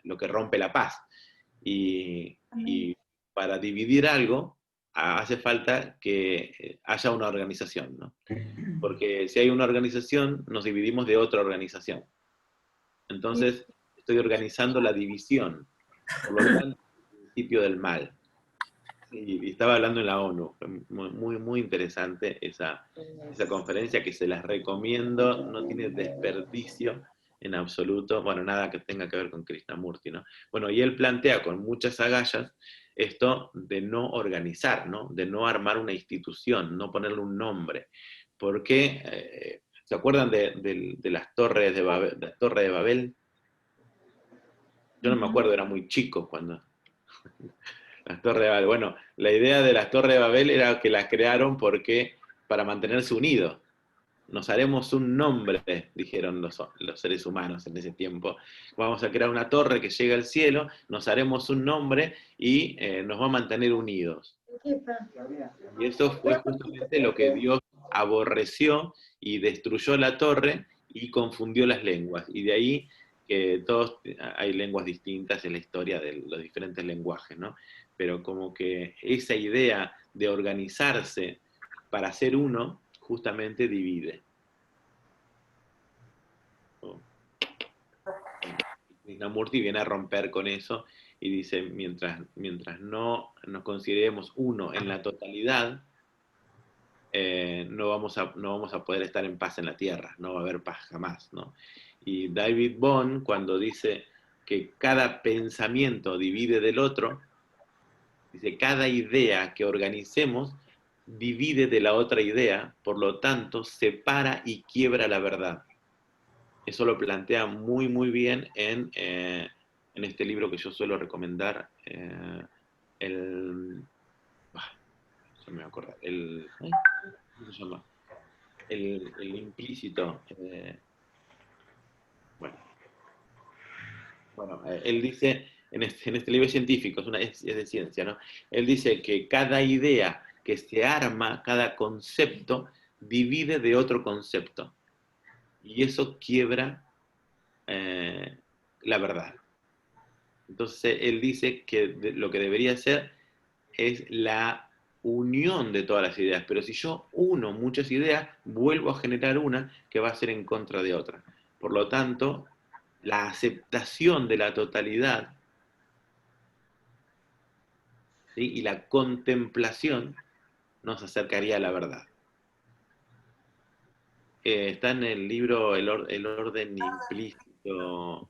A: lo que rompe la paz. Y para dividir algo hace falta que haya una organización, ¿no? Porque si hay una organización, nos dividimos de otra organización. Entonces, estoy organizando la división, por lo tanto, el principio del mal. Y estaba hablando en la ONU. Muy, muy interesante esa conferencia, que se las recomiendo, no tiene desperdicio en absoluto. Bueno, nada que tenga que ver con Krishnamurti, ¿no? Bueno, y él plantea con muchas agallas esto de no organizar, ¿no? De no armar una institución, no ponerle un nombre. Porque, ¿se acuerdan de las torres de Babel, de la Torre de Babel? Yo no me acuerdo, era muy chico cuando... Las Torres de Babel. Bueno, la idea de las Torres de Babel era que las crearon para mantenerse unidos. nos haremos un nombre, dijeron los seres humanos en ese tiempo. Vamos a crear una torre que llegue al cielo, nos haremos un nombre y nos va a mantener unidos. Y eso fue justamente lo que Dios aborreció y destruyó la torre y confundió las lenguas. Y de ahí que hay lenguas distintas en la historia de los diferentes lenguajes, ¿no? Pero como que esa idea de organizarse para ser uno, justamente divide. Krishnamurti viene a romper con eso y dice, mientras no nos consideremos uno en la totalidad, no vamos a poder estar en paz en la tierra, no va a haber paz jamás, ¿no? Y David Bohm, cuando dice que cada pensamiento divide del otro, dice, cada idea que organicemos divide de la otra idea, por lo tanto, separa y quiebra la verdad. Eso lo plantea muy, muy bien en este libro que yo suelo recomendar, se me va a acordar, ¿cómo se llama? El implícito. Bueno, él dice, en este libro científico, es de ciencia, ¿no? Él dice que cada idea que se arma, cada concepto, divide de otro concepto. Y eso quiebra la verdad. Entonces él dice que lo que debería ser es la unión de todas las ideas, pero si yo uno muchas ideas, vuelvo a generar una que va a ser en contra de otra. Por lo tanto, la aceptación de la totalidad, ¿sí?, y la contemplación nos acercaría a la verdad. Está en el libro El orden implícito,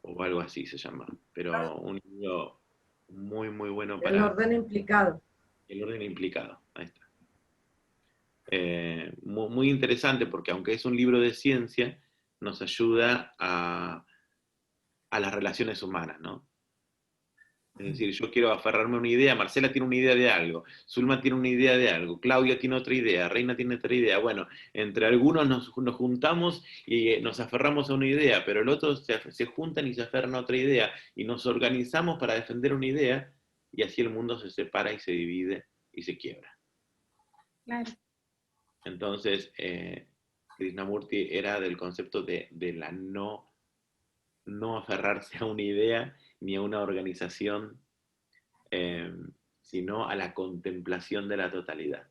A: o algo así se llama, pero un libro muy, muy bueno para...
I: El orden implicado.
A: El orden implicado, ahí está. Muy, muy interesante porque aunque es un libro de ciencia, nos ayuda a las relaciones humanas, ¿no? Es decir, yo quiero aferrarme a una idea, Marcela tiene una idea de algo, Zulma tiene una idea de algo, Claudia tiene otra idea, Reina tiene otra idea. Bueno, entre algunos nos juntamos y nos aferramos a una idea, pero el otro se juntan y se aferran a otra idea, y nos organizamos para defender una idea, y así el mundo se separa y se divide y se quiebra.
B: Claro.
A: Entonces, Krishnamurti era del concepto de la no aferrarse a una idea ni a una organización, sino a la contemplación de la totalidad.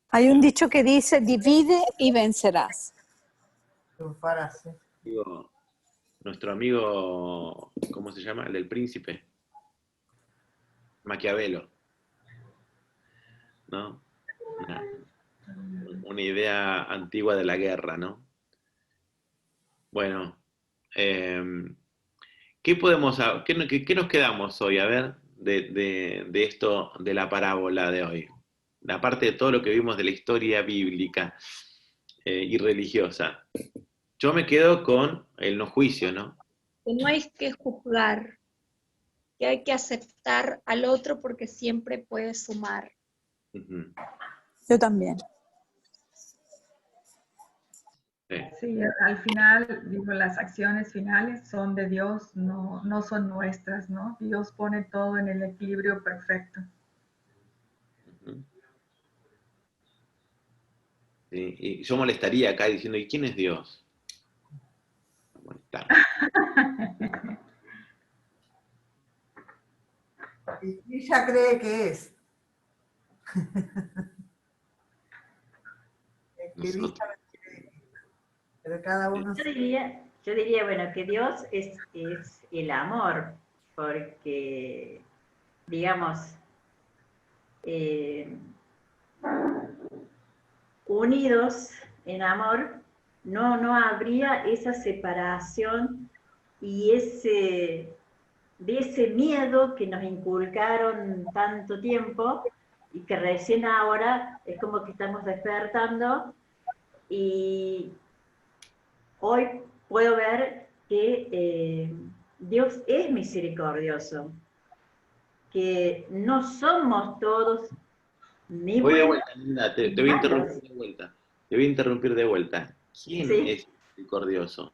D: Hay un dicho que dice, divide y vencerás.
E: Triunfarás, ¿sí?
A: Digo, nuestro amigo, ¿cómo se llama? El del príncipe. Maquiavelo. ¿No? Una idea antigua de la guerra, ¿no? Bueno, ¿qué nos quedamos hoy? A ver, de esto, de la parábola de hoy. Aparte de todo lo que vimos de la historia bíblica y religiosa. Yo me quedo con el no juicio, ¿no?
B: Que no hay que juzgar, que hay que aceptar al otro porque siempre puede sumar.
A: Uh-huh.
D: Yo también.
C: Sí, al final, digo, las acciones finales son de Dios, no son nuestras, ¿no? Dios pone todo en el equilibrio perfecto.
A: Uh-huh. Sí, y yo molestaría acá diciendo, ¿y quién es Dios?
E: Y ella cree que es. Pero cada uno...
J: Yo diría, bueno, que Dios es el amor, porque, digamos, unidos en amor, no habría esa separación y de ese miedo que nos inculcaron tanto tiempo y que recién ahora es como que estamos despertando, y hoy puedo ver que Dios es misericordioso, que no somos todos ni
A: voy de
J: buenos
A: vuelta, Linda, te
J: ni
A: voy a
J: malos.
A: interrumpir de vuelta. Te voy a interrumpir de vuelta. ¿Quién
J: Sí.
A: es misericordioso?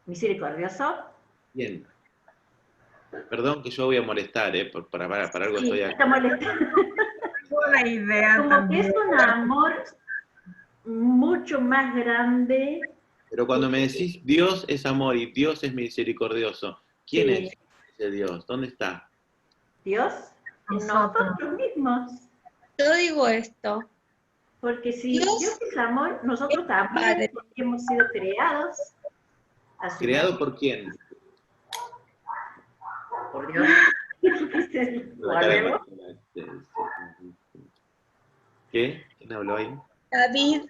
J: ¿Misericordioso?
A: ¿Quién? Perdón que yo voy a molestar, para algo
J: Sí,
A: estoy
J: está
A: acá.
J: molestando.
C: Una idea
J: Como que es
C: también.
J: un amor mucho más grande.
A: Pero cuando me decís Dios es amor y Dios es misericordioso, ¿quién
J: Sí.
A: es ese Dios? ¿Dónde está?
J: Dios en
C: Nosotros.
J: nosotros mismos.
B: Yo digo esto,
J: Porque si
B: Dios
J: Dios es amor, nosotros también,
B: Padre.
J: porque hemos sido creados a su
A: ¿Creado
J: imagen.
A: por quién?
J: Por Dios.
A: La cara de Marcela. ¿Qué? ¿Quién habló ahí?
B: David,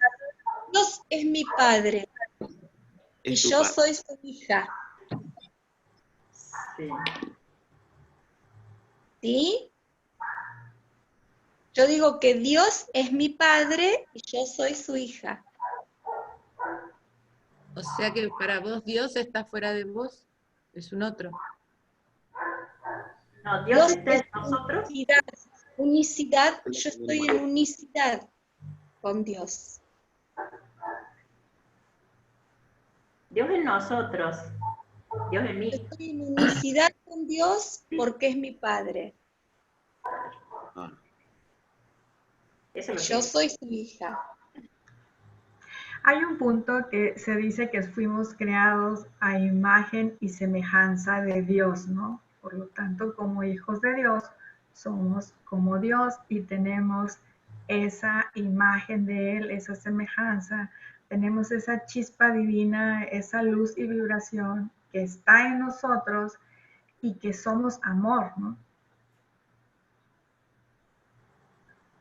B: Dios es mi Padre y
A: Es tu
B: yo
A: padre.
B: soy su hija,
J: Sí.
B: ¿sí? Yo digo que Dios es mi Padre y yo soy su hija.
G: O sea que para vos Dios está fuera de vos, es un otro.
J: No, Dios está
B: es
J: en nosotros.
B: unicidad, yo estoy en unicidad con Dios.
J: Dios en nosotros. Dios en
B: Yo
J: mí.
B: estoy en unicidad con Dios porque es mi Padre.
A: Ah,
J: Eso es lo que
B: Yo
J: es.
B: soy su hija.
C: Hay un punto que se dice que fuimos creados a imagen y semejanza de Dios, ¿no? Por lo tanto, como hijos de Dios, somos como Dios y tenemos esa imagen de Él, esa semejanza, tenemos esa chispa divina, esa luz y vibración que está en nosotros y que somos amor, ¿no?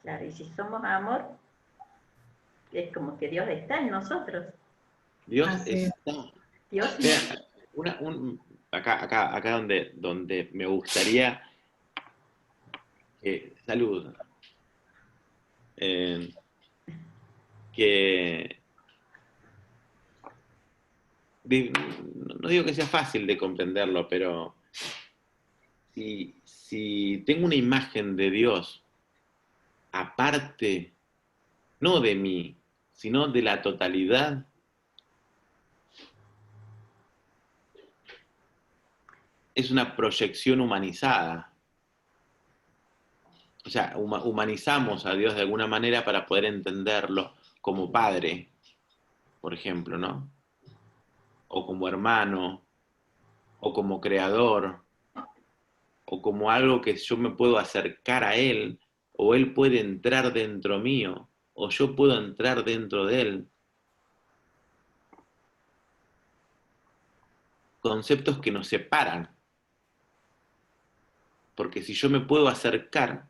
J: Claro, y si somos amor, es como que Dios está en nosotros.
A: Dios
C: Así es.
A: está.
J: Dios
A: O sea, acá donde me gustaría que, salud, que no digo que sea fácil de comprenderlo, pero si tengo una imagen de Dios aparte, no de mí, sino de la totalidad, es una proyección humanizada. O sea, humanizamos a Dios de alguna manera para poder entenderlo como padre, por ejemplo, ¿no? O como hermano, o como creador, o como algo que yo me puedo acercar a Él, o Él puede entrar dentro mío, o yo puedo entrar dentro de Él. Conceptos que nos separan. Porque si yo me puedo acercar,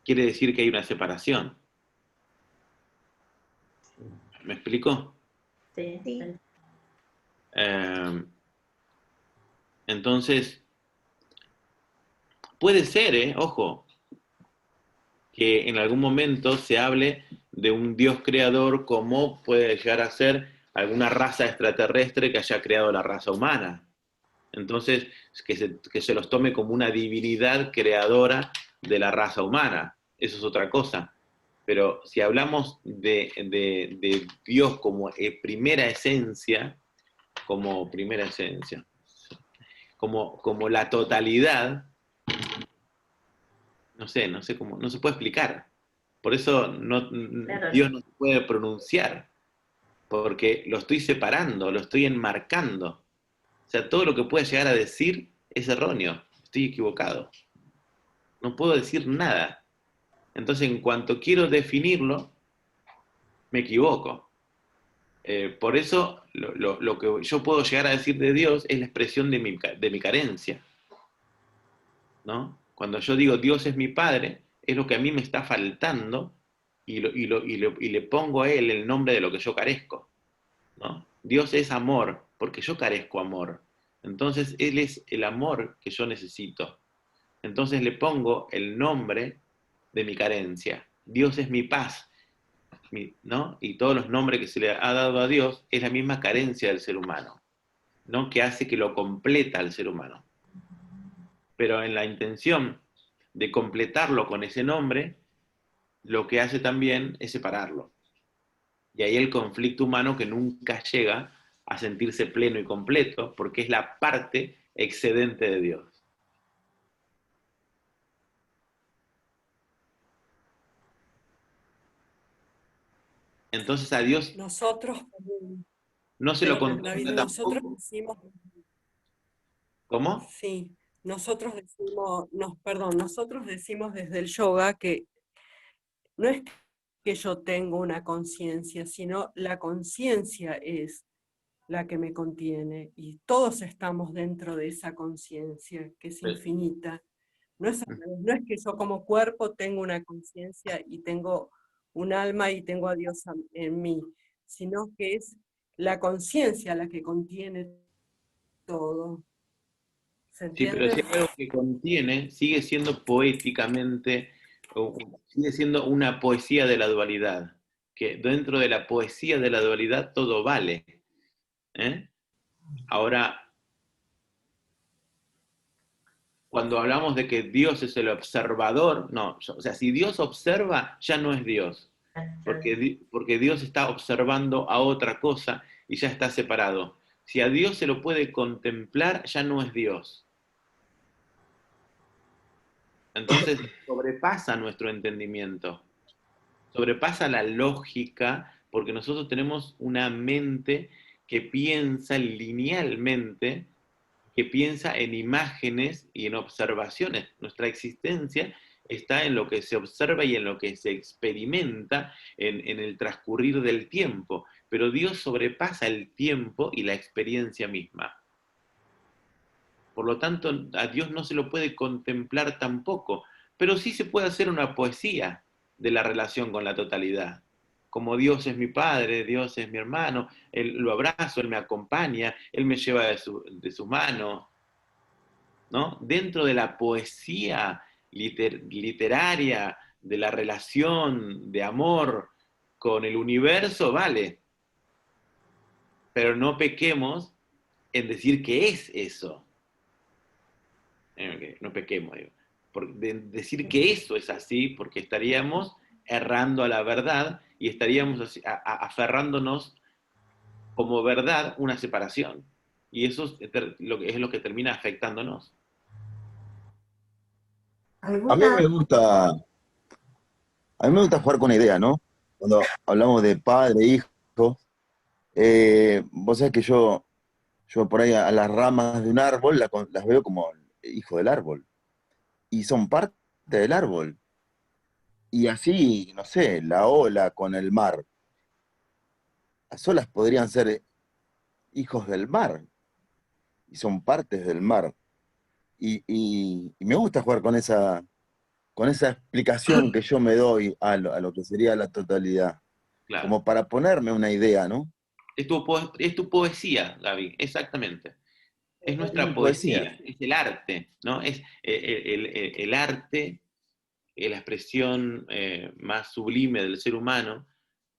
A: quiere decir que hay una separación. ¿Me explico?
J: Sí.
B: Sí.
A: Entonces, puede ser, ojo, que en algún momento se hable de un Dios creador como puede llegar a ser alguna raza extraterrestre que haya creado la raza humana. Entonces, que se los tome como una divinidad creadora de la raza humana. Eso es otra cosa. Pero si hablamos de Dios como primera esencia, como la totalidad, no sé cómo, no se puede explicar. Por eso
J: Claro.
A: Dios no se puede pronunciar, porque lo estoy separando, lo estoy enmarcando. O sea, todo lo que pueda llegar a decir es erróneo, estoy equivocado. No puedo decir nada. Entonces, en cuanto quiero definirlo, me equivoco. Por eso, lo que yo puedo llegar a decir de Dios es la expresión de mi carencia, ¿no? Cuando yo digo Dios es mi Padre, es lo que a mí me está faltando y le pongo a Él el nombre de lo que yo carezco, ¿no? Dios es amor, porque yo carezco amor. Entonces, Él es el amor que yo necesito. Entonces le pongo el nombre de mi carencia. Dios es mi paz, ¿no? Y todos los nombres que se le ha dado a Dios es la misma carencia del ser humano, ¿no? Que hace que lo completa al ser humano. Pero en la intención de completarlo con ese nombre, lo que hace también es separarlo. Y ahí el conflicto humano que nunca llega a sentirse pleno y completo, porque es la parte excedente de Dios. Entonces a Dios
I: Nosotros,
A: no se lo
I: David,
A: contempla
I: nosotros
A: tampoco.
I: decimos,
A: ¿Cómo?
I: sí, nosotros decimos, nosotros decimos desde el yoga que no es que yo tengo una conciencia, sino la conciencia es la que me contiene, y todos estamos dentro de esa conciencia que es infinita. No es que yo como cuerpo tengo una conciencia y tengo un alma y tengo a Dios en mí, sino que es la conciencia la que contiene todo. ¿Se
A: Sí, pero si
I: entiende?
A: hay algo que contiene, sigue siendo poéticamente, sigue siendo una poesía de la dualidad, que dentro de la poesía de la dualidad todo vale. Ahora, cuando hablamos de que Dios es el observador, no, o sea, si Dios observa, ya no es Dios, porque Dios está observando a otra cosa y ya está separado. Si a Dios se lo puede contemplar, ya no es Dios. Entonces sobrepasa nuestro entendimiento, sobrepasa la lógica, porque nosotros tenemos una mente que piensa linealmente, que piensa en imágenes y en observaciones. Nuestra existencia está en lo que se observa y en lo que se experimenta en el transcurrir del tiempo, pero Dios sobrepasa el tiempo y la experiencia misma. Por lo tanto, a Dios no se lo puede contemplar tampoco, pero sí se puede hacer una poesía de la relación con la totalidad. Como Dios es mi padre, Dios es mi hermano, Él lo abrazo, Él me acompaña, Él me lleva de su mano, ¿no? Dentro de la poesía literaria, de la relación de amor con el universo, vale, pero no pequemos en decir que es eso. No pequemos, digo. De decir que eso es así, porque estaríamos errando a la verdad y estaríamos aferrándonos como verdad una separación. Y eso es lo que termina afectándonos.
K: A mí me gusta jugar con la idea, ¿no? Cuando hablamos de padre, hijo, vos sabés que yo por ahí a las ramas de un árbol las veo como hijo del árbol. Y son parte del árbol. Y así, no sé, la ola con el mar. Las olas podrían ser hijos del mar. Y son partes del mar. Y me gusta jugar con esa explicación que yo me doy a lo que sería la totalidad.
A: Claro.
K: Como para ponerme una idea, ¿no?
A: Es tu poesía, Gaby, exactamente. Es nuestra poesía, es el arte, ¿no? Es el arte, la expresión más sublime del ser humano,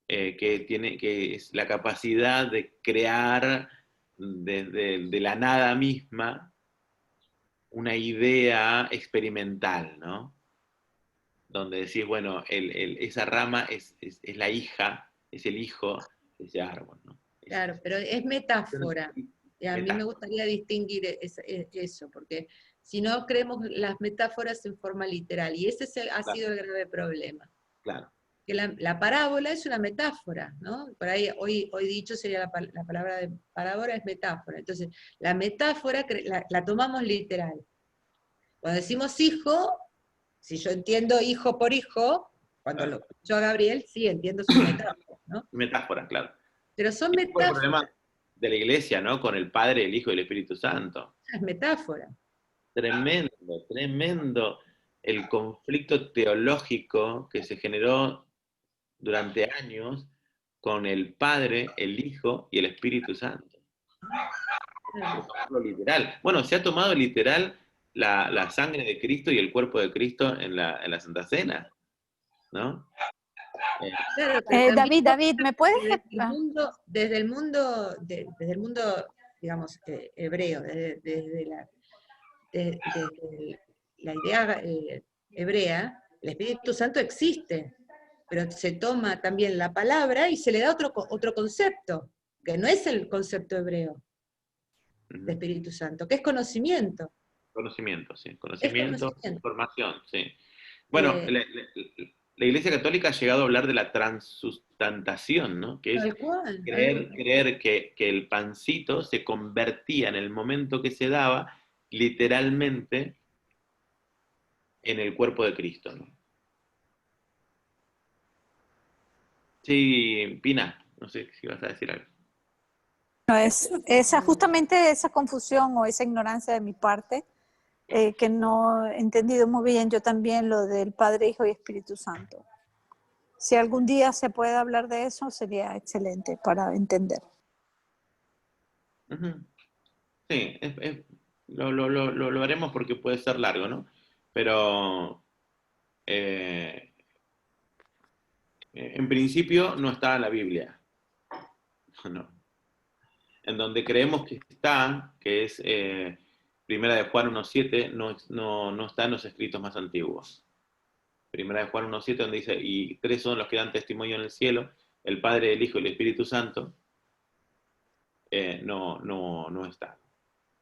A: que es la capacidad de crear de la nada misma una idea experimental, ¿no? Donde decís, bueno, esa rama es la hija, es el hijo de ese árbol, ¿no?
G: Claro, pero es metáfora. Y a mí me gustaría distinguir eso, porque si no creemos las metáforas en forma literal, y ese ha sido el grave problema.
A: Claro.
G: Que la parábola es una metáfora, ¿no? Por ahí hoy dicho sería la palabra de parábola es metáfora. Entonces, la metáfora la tomamos literal. Cuando decimos hijo, si yo entiendo hijo por hijo, cuando lo escucho a Gabriel, sí entiendo su metáfora, ¿no?
A: Metáfora, claro.
G: Pero son
A: metáforas. El
G: metáforas.
A: problema de la iglesia, ¿no? Con el Padre, el Hijo y el Espíritu Santo.
G: Es metáfora.
A: Tremendo, tremendo el conflicto teológico que se generó durante años con el Padre, el Hijo y el Espíritu Santo. Literal. Bueno, se ha tomado literal la sangre de Cristo y el cuerpo de Cristo en la Santa Cena, ¿no?
G: Claro,
D: David, ¿me puedes...?
G: Desde el mundo, digamos, hebreo, desde la idea hebrea, el Espíritu Santo existe. pero se toma también la palabra y se le da otro concepto, que no es el concepto hebreo de Espíritu Santo, que es conocimiento.
A: Conocimiento, sí.
G: Es
A: Conocimiento,
G: conocimiento.
A: información, sí. Bueno, la Iglesia Católica ha llegado a hablar de la transustantación, ¿no? Que es
G: Tal cual.
A: creer que el pancito se convertía en el momento que se daba, literalmente, en el cuerpo de Cristo, ¿no? Sí, Pina, no sé si vas a decir algo.
D: No, justamente esa confusión o esa ignorancia de mi parte, que no he entendido muy bien yo también lo del Padre, Hijo y Espíritu Santo. Si algún día se puede hablar de eso, sería excelente para entender.
A: Sí, lo haremos porque puede ser largo, ¿no? Pero en principio no está en la Biblia. No. En donde creemos que está, que es Primera de Juan 1.7, no está en los escritos más antiguos. Primera de Juan 1.7, donde dice, y tres son los que dan testimonio en el cielo, el Padre, el Hijo y el Espíritu Santo, no está.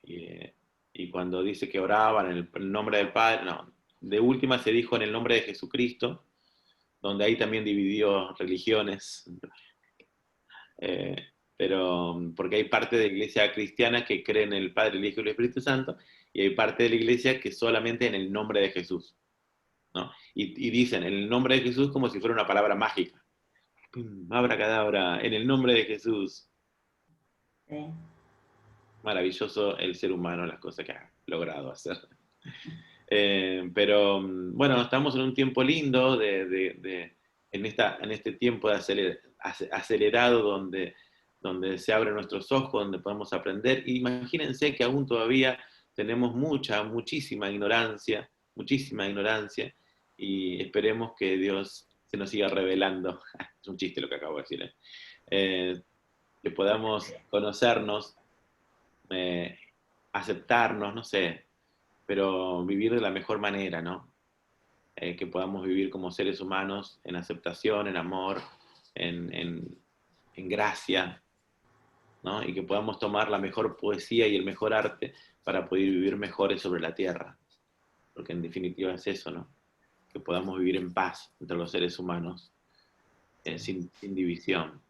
A: Y cuando dice que oraban en el nombre del Padre, no, de última se dijo en el nombre de Jesucristo, donde ahí también dividió religiones, pero porque hay parte de la iglesia cristiana que cree en el Padre, el Hijo y el Espíritu Santo, y hay parte de la iglesia que solamente en el nombre de Jesús, ¿no? Y dicen en el nombre de Jesús como si fuera una palabra mágica. Abracadabra, en el nombre de Jesús.
J: Sí.
A: Maravilloso el ser humano, las cosas que ha logrado hacer. Pero bueno, estamos en un tiempo lindo en este tiempo de acelerado donde se abren nuestros ojos, donde podemos aprender. Imagínense que aún todavía tenemos muchísima ignorancia, y esperemos que Dios se nos siga revelando. Es un chiste lo que acabo de decir, que podamos conocernos, aceptarnos, no sé, pero vivir de la mejor manera, ¿no? Que podamos vivir como seres humanos en aceptación, en amor, en gracia, ¿no? Y que podamos tomar la mejor poesía y el mejor arte para poder vivir mejores sobre la tierra. Porque en definitiva es eso, ¿no? Que podamos vivir en paz entre los seres humanos, sin división.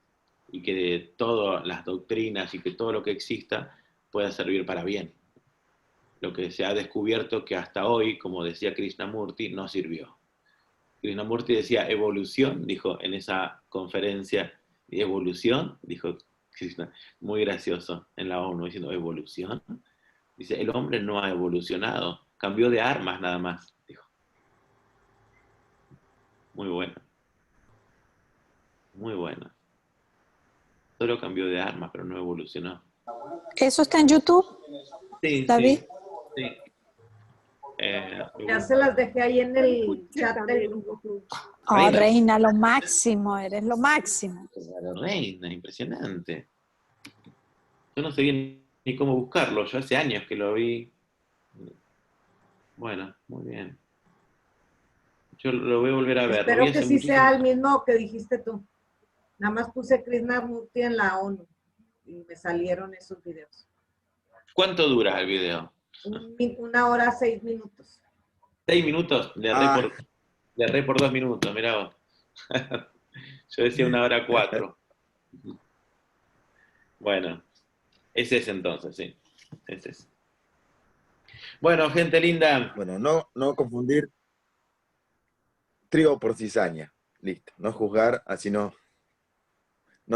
A: Y que todas las doctrinas y que todo lo que exista pueda servir para bien. Lo que se ha descubierto que hasta hoy, como decía Krishnamurti, no sirvió. Krishnamurti decía evolución, dijo en esa conferencia, evolución, dijo Krishna, muy gracioso en la ONU, diciendo evolución. Dice, el hombre no ha evolucionado, cambió de armas nada más, dijo. Muy bueno. Muy bueno. Solo cambió de armas, pero no evolucionó.
D: ¿Eso está en YouTube?
A: Sí,
D: David.
A: Sí.
L: Ya se las dejé ahí en el chat del grupo.
D: Oh, Reina, lo máximo, eres lo máximo.
A: Claro, Reina, impresionante. Yo no sabía ni cómo buscarlo, yo hace años que lo vi. Bueno, muy bien. Yo lo voy a volver a ver.
L: Espero que sí sea el mismo que dijiste tú. Nada más puse Krishnamurti en la ONU y me salieron esos videos.
A: ¿Cuánto dura el video?
L: 1 hora 6 minutos.
A: 6 minutos, le erré por 2 minutos, mirá vos. Yo decía 1 hora 4. Bueno, ese es entonces, sí. Ese es. Bueno, gente linda.
K: Bueno, no confundir trigo por cizaña. Listo. No juzgar, así no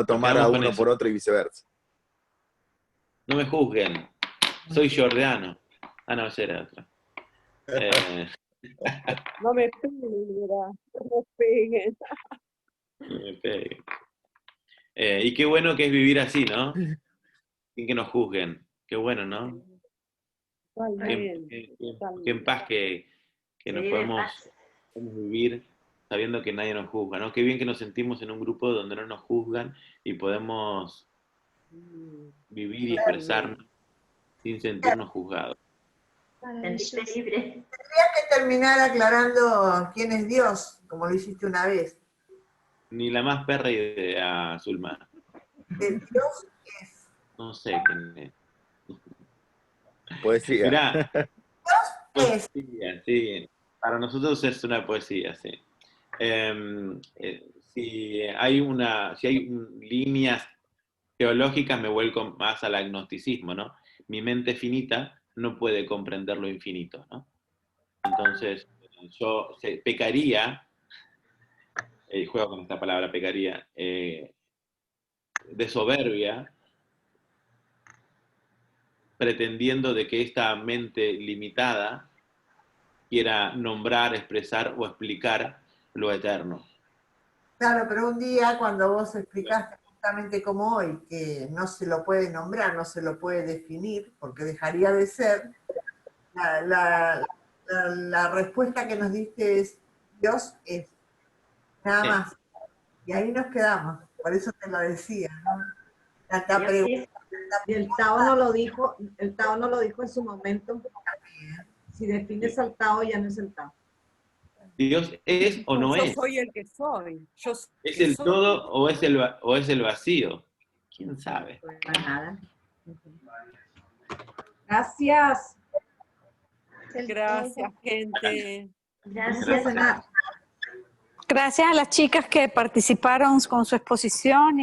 K: tomar a uno por otro y viceversa.
A: No me juzguen. Soy Giordano. Ah, no, esa era otra.
I: No me peguen, mira. No me peguen.
A: No me peguen. Y qué bueno que es vivir así, ¿no? Sin que nos juzguen. Qué bueno, ¿no? Qué en paz que nos podemos vivir sabiendo que nadie nos juzga, ¿no? Qué bien que nos sentimos en un grupo donde no nos juzgan y podemos vivir y expresarnos sin sentirnos juzgados.
J: Sentirte libre.
E: Tendría que terminar aclarando quién es Dios, como lo hiciste una vez.
A: Ni la más perra idea, Zulma.
E: El Dios es.
A: No sé quién es.
K: Poesía.
A: Mirá,
E: Es.
A: poesía, sí. Para nosotros es una poesía, sí. Si hay líneas teológicas, me vuelco más al agnosticismo, ¿no? Mi mente finita no puede comprender lo infinito, ¿no? Entonces, yo pecaría, juego con esta palabra, pecaría, de soberbia, pretendiendo de que esta mente limitada quiera nombrar, expresar o explicar lo eterno.
E: Claro, pero un día cuando vos explicaste justamente como hoy, que no se lo puede nombrar, no se lo puede definir, porque dejaría de ser, la respuesta que nos diste es, Dios es, nada más. Y ahí nos quedamos, por eso te lo decía, ¿no?
L: Y el Tao no lo dijo, en su momento. Si defines al Tao, ya no es el Tao.
A: ¿Dios es o no
I: Yo
A: es?
I: soy el que soy.
A: ¿Es el todo o es el vacío? ¿Quién sabe?
L: Nada. Gracias.
I: Gracias, gente.
L: Gracias, Ana.
D: Gracias a las chicas que participaron con su exposición.